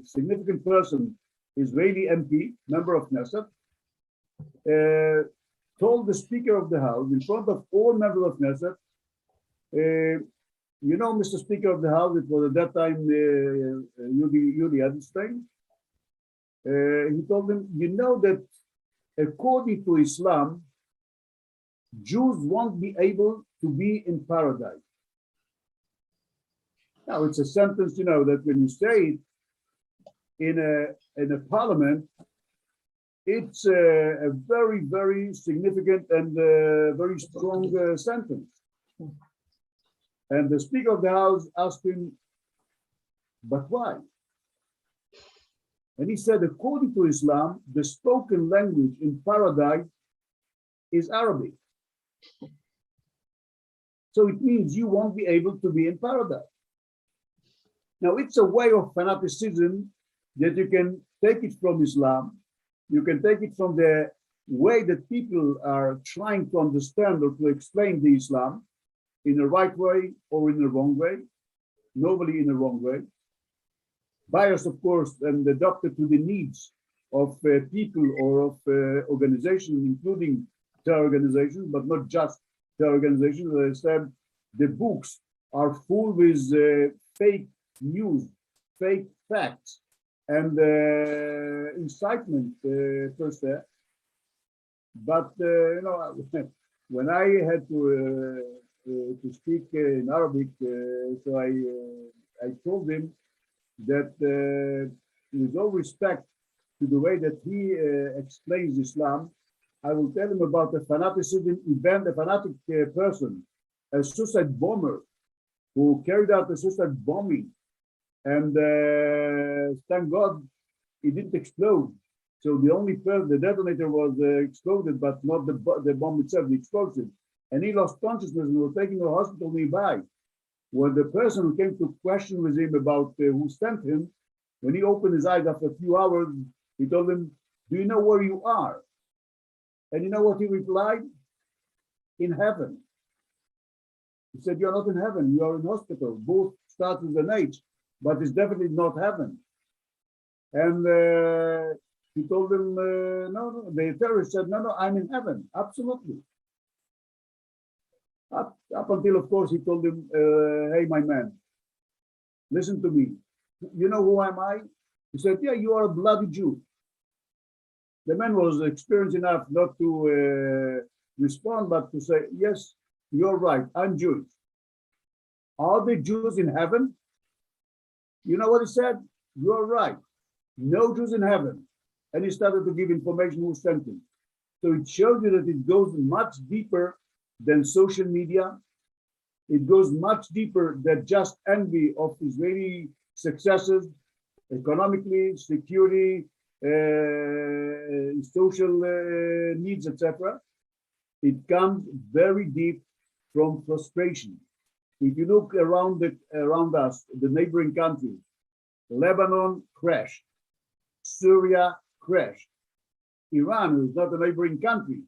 [SPEAKER 1] significant person, Israeli MP, member of Knesset, told the Speaker of the House in front of all members of Knesset, Mr. Speaker of the House, it was at that time Yuli Edelstein. He told him, that according to Islam, Jews won't be able to be in paradise. Now, it's a sentence, that when you say it in a parliament, it's a very, very significant and very strong sentence. And the Speaker of the House asked him, but why? And he said, according to Islam, the spoken language in paradise is Arabic. So it means you won't be able to be in paradise. Now, it's a way of fanaticism that you can take it from Islam. You can take it from the way that people are trying to understand or to explain the Islam in the right way or in the wrong way, normally in the wrong way. Biased, of course, and adapted to the needs of people or of organizations, including terror organizations, but not just terror organizations. As I said, the books are full with fake news, fake facts, and incitement per se. But when I had to speak in Arabic, so I told him that with all respect to the way that he explains Islam, I will tell him about a fanaticism event, a fanatic person, a suicide bomber who carried out a suicide bombing. And thank God it didn't explode. So the only person, the detonator was exploded, but not the bomb itself, the explosive. And he lost consciousness and was taken to a hospital nearby. When the person who came to question with him about who sent him, when he opened his eyes after a few hours, he told him, do you know where you are? And you know what he replied? In heaven. He said, you're not in heaven, you are in hospital. Both start with an H, but it's definitely not heaven. And he told him, no, the terrorist said, no, I'm in heaven, absolutely. Up until, of course, he told him, hey, my man, listen to me. You know who am I? He said, yeah, you are a bloody Jew. The man was experienced enough not to respond, but to say, yes, you're right, I'm Jewish. Are the Jews in heaven? You know what he said? You're right. No Jews in heaven. And he started to give information who sent him. So it shows you that it goes much deeper than social media. It goes much deeper than just envy of Israeli successes, economically, security, social needs, etc. It comes very deep from frustration. If you look around us, the neighboring countries, Lebanon crashed, Syria crashed. Iran is not a neighboring country,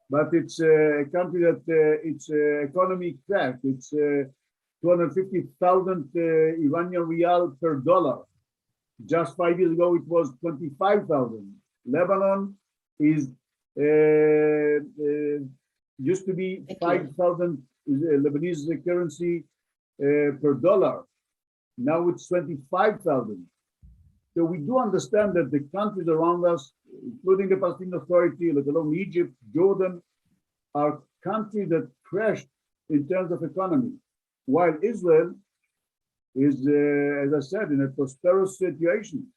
[SPEAKER 1] but it's a country that its economy crashed. It's 250,000 Iranian rial per dollar. Just 5 years ago, it was 25,000. Lebanon is used to be 5,000 Lebanese currency per dollar. Now it's 25,000. So we do understand that the countries around us, including the Palestinian Authority, let alone Egypt, Jordan, are countries that crashed in terms of economy, while Israel is, as I said, in a prosperous situation.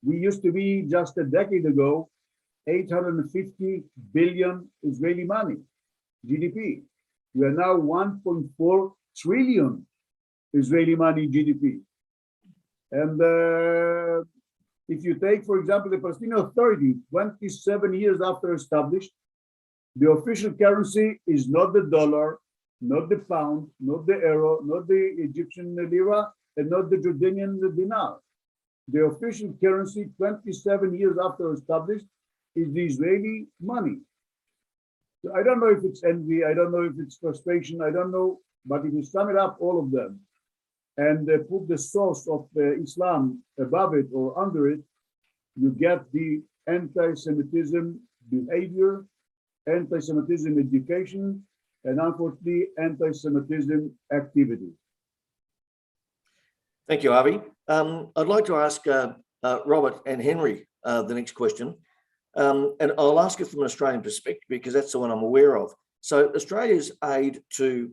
[SPEAKER 1] We used to be, just a decade ago, 850 billion Israeli money, GDP. We are now 1.4 trillion Israeli money GDP. And if you take, for example, the Palestinian Authority, 27 years after established, the official currency is not the dollar, not the pound, not the euro, not the Egyptian lira, and not the Jordanian dinar. The official currency, 27 years after established, is the Israeli money. So I don't know if it's envy, I don't know if it's frustration, I don't know, but if you sum it up, all of them, and put the source of Islam above it or under it, you get the anti-Semitism behavior, anti-Semitism education, and unfortunately, anti-Semitism activity.
[SPEAKER 7] Thank you, Avi. I'd like to ask Robert and Henry the next question. And I'll ask it from an Australian perspective because that's the one I'm aware of. So Australia's aid to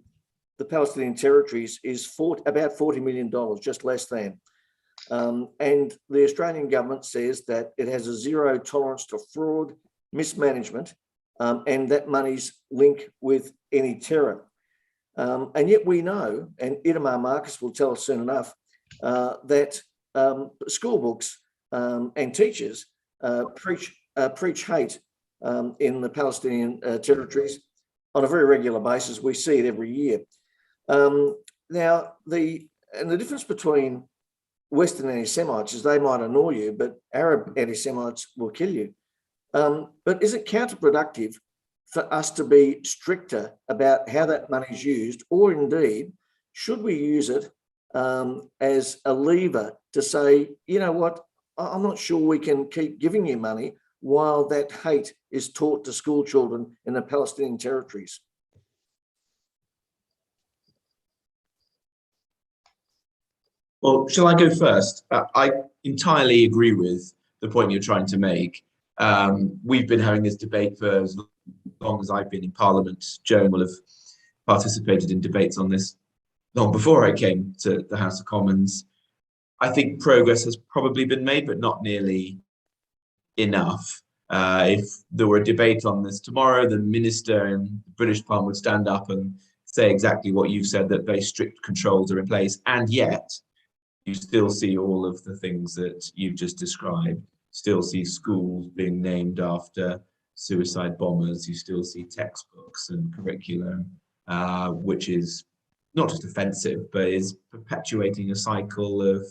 [SPEAKER 7] the Palestinian territories is about $40 million, just less than. And the Australian government says that it has a zero tolerance to fraud, mismanagement, and that money's linked with any terror. And yet we know, and Itamar Marcus will tell us soon enough, that school books and teachers preach hate in the Palestinian territories on a very regular basis. We see it every year. Now, the difference between Western anti-Semites is they might annoy you, but Arab anti-Semites will kill you. But is it counterproductive for us to be stricter about how that money is used, or indeed, should we use it as a lever to say, you know what, I'm not sure we can keep giving you money while that hate is taught to school children in the Palestinian territories?
[SPEAKER 3] Well, shall I go first? I entirely agree with the point you're trying to make. We've been having this debate for as long as I've been in Parliament. Joan will have participated in debates on this long before I came to the House of Commons. I think progress has probably been made, but not nearly enough. If there were a debate on this tomorrow, the minister in the British Parliament would stand up and say exactly what you've said, that very strict controls are in place, and yet you still see all of the things that you've just described. Still see schools being named after suicide bombers. You still see textbooks and curriculum, which is not just offensive, but is perpetuating a cycle of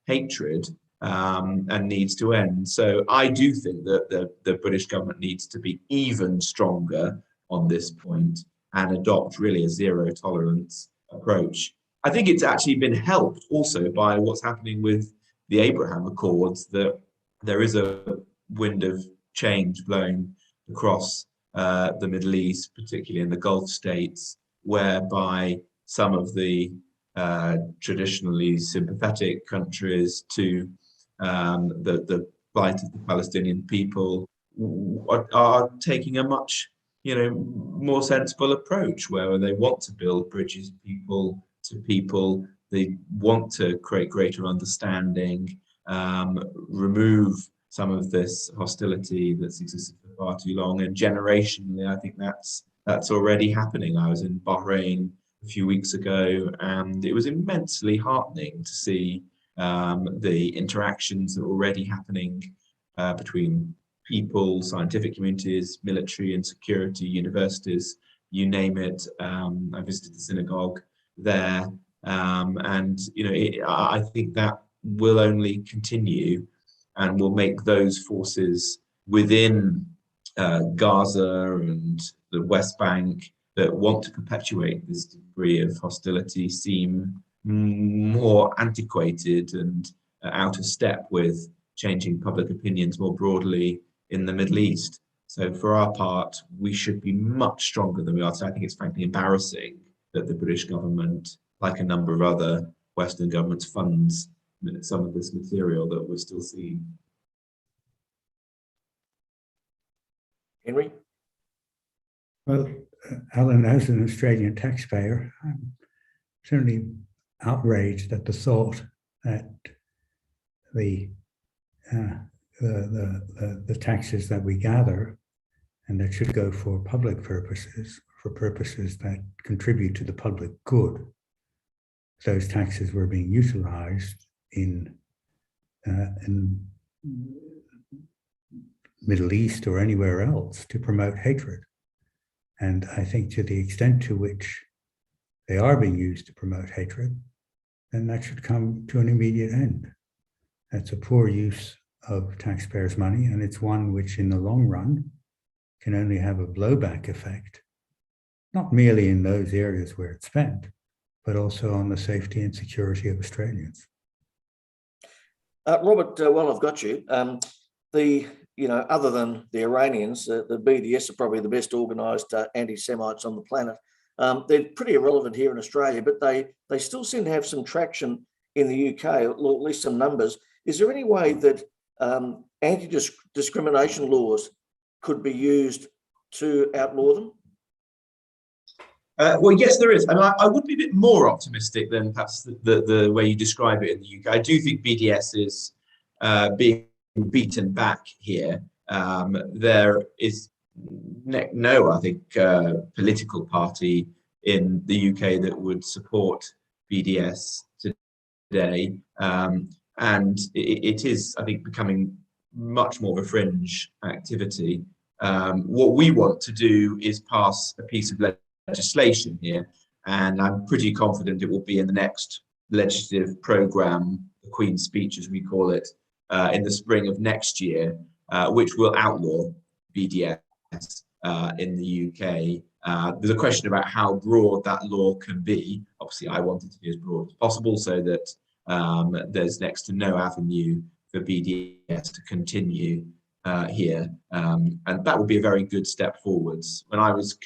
[SPEAKER 3] hatred and needs to end. So I do think that the British government needs to be even stronger on this point and adopt really a zero tolerance approach. I think it's actually been helped also by what's happening with the Abraham Accords, that there is a wind of change blowing across the Middle East, particularly in the Gulf states, whereby some of the traditionally sympathetic countries to the plight of the Palestinian people are taking a much, more sensible approach where they want to build bridges people to people. They want to create greater understanding, remove some of this hostility that's existed for far too long. And generationally, I think that's already happening. I was in Bahrain a few weeks ago, and it was immensely heartening to see the interactions that were already happening between people, scientific communities, military and security, universities, you name it. I visited the synagogue there, and I think that will only continue and will make those forces within Gaza and the West Bank that want to perpetuate this degree of hostility seem more antiquated and out of step with changing public opinions more broadly in the Middle East. So for our part, we should be much stronger than we are today. I think it's frankly embarrassing that the British government, like a number of other Western governments, funds some of this material that we're still seeing.
[SPEAKER 7] Henry?
[SPEAKER 4] Well, Alan, as an Australian taxpayer, I'm certainly outraged at the thought that the taxes that we gather and that should go for public purposes, for purposes that contribute to the public good, those taxes were being utilized in Middle East or anywhere else to promote hatred. And I think to the extent to which they are being used to promote hatred, then that should come to an immediate end. That's a poor use of taxpayers' money, and it's one which in the long run can only have a blowback effect, not merely in those areas where it's spent, but also on the safety and security of Australians.
[SPEAKER 7] Robert, while I've got you, other than the Iranians, the BDS are probably the best organised anti-Semites on the planet. They're pretty irrelevant here in Australia, but they still seem to have some traction in the UK, or at least some numbers. Is there any way that anti-discrimination laws could be used to outlaw them?
[SPEAKER 3] Well, yes, there is. And I would be a bit more optimistic than perhaps the way you describe it in the UK. I do think BDS is being beaten back here. There is no, I think, political party in the UK that would support BDS today. And it is, I think, becoming much more of a fringe activity. What we want to do is pass a piece of legislation here, and I'm pretty confident it will be in the next legislative programme, the Queen's Speech as we call it, in the spring of next year, which will outlaw BDS in the UK. There's a question about how broad that law can be. Obviously, I want it to be as broad as possible so that there's next to no avenue for BDS to continue here, and that would be a very good step forwards. When I was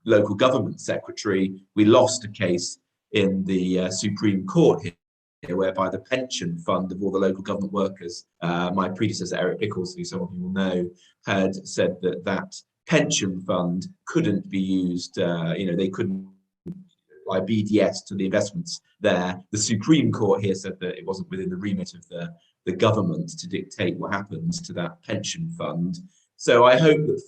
[SPEAKER 3] local government secretary, we lost a case in the Supreme Court here, whereby the pension fund of all the local government workers, my predecessor Eric Pickles, who some of you will know, had said that pension fund couldn't be used. They couldn't apply BDS to the investments there. The Supreme Court here said that it wasn't within the remit of the government to dictate what happens to that pension fund. So I hope that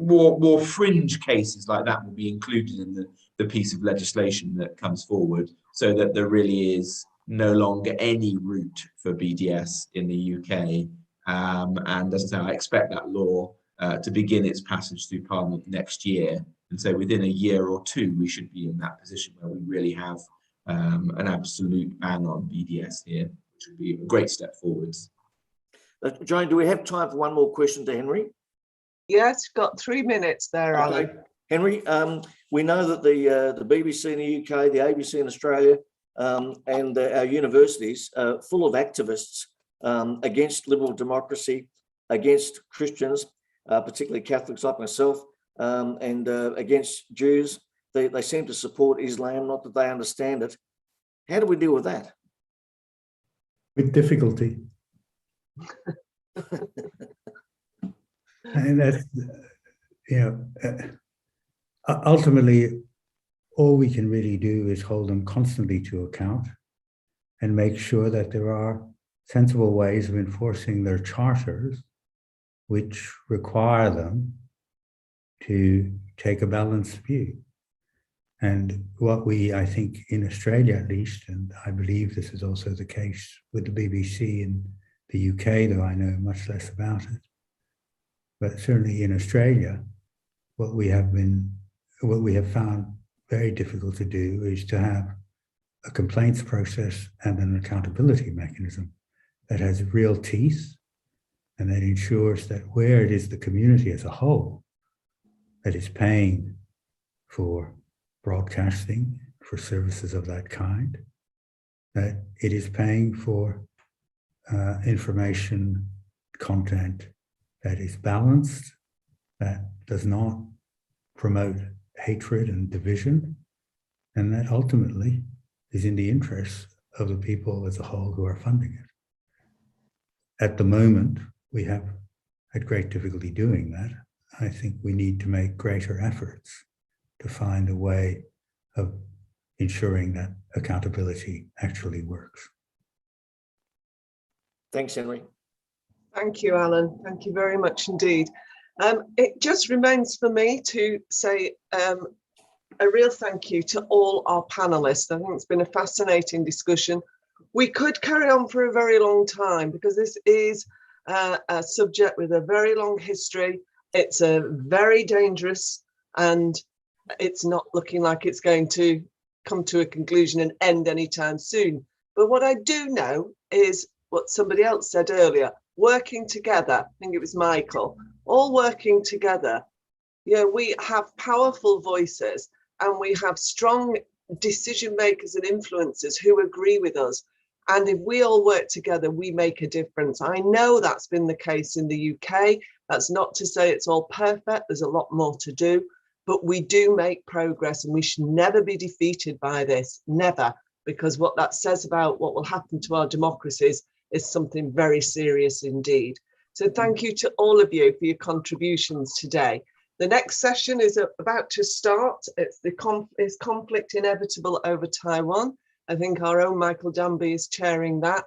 [SPEAKER 3] more fringe cases like that will be included in the piece of legislation that comes forward, so that there really is no longer any route for BDS in the UK. And as I say, I expect that law to begin its passage through Parliament next year. And so within a year or two, we should be in that position where we really have an absolute ban on BDS here, which would be a great step forwards.
[SPEAKER 7] Joan, do we have time for one more question to Henry?
[SPEAKER 2] Yes, got 3 minutes there,
[SPEAKER 7] Okay.
[SPEAKER 2] Alan.
[SPEAKER 7] Henry, we know that the BBC in the UK, the ABC in Australia, and our universities are full of activists against liberal democracy, against Christians, particularly Catholics like myself, and against Jews. They seem to support Islam, not that they understand it. How do we deal with that?
[SPEAKER 4] With difficulty. And that's, ultimately, all we can really do is hold them constantly to account and make sure that there are sensible ways of enforcing their charters, which require them to take a balanced view. And what we, I think, in Australia at least, and I believe this is also the case with the BBC in the UK, though I know much less about it, but certainly in Australia, what we have found very difficult to do is to have a complaints process and an accountability mechanism that has real teeth and that ensures that where it is the community as a whole that is paying for broadcasting, for services of that kind, that it is paying for information content that is balanced, that does not promote hatred and division, and that ultimately is in the interests of the people as a whole who are funding it. At the moment, we have had great difficulty doing that. I think we need to make greater efforts to find a way of ensuring that accountability actually works.
[SPEAKER 7] Thanks, Henry.
[SPEAKER 2] Thank you, Alan. Thank you very much indeed. It just remains for me to say a real thank you to all our panelists. I think it's been a fascinating discussion. We could carry on for a very long time because this is a subject with a very long history. It's a very dangerous, and it's not looking like it's going to come to a conclusion and end anytime soon. But what I do know is what somebody else said earlier, working together, I think it was Michael, all working together. We have powerful voices and we have strong decision makers and influencers who agree with us. And if we all work together, we make a difference. I know that's been the case in the UK. That's not to say it's all perfect. There's a lot more to do, but we do make progress and we should never be defeated by this, never, because what that says about what will happen to our democracies is something very serious indeed. So thank you to all of you for your contributions today. The next session is about to start. It's conflict inevitable over Taiwan. I think our own Michael Danby is chairing that.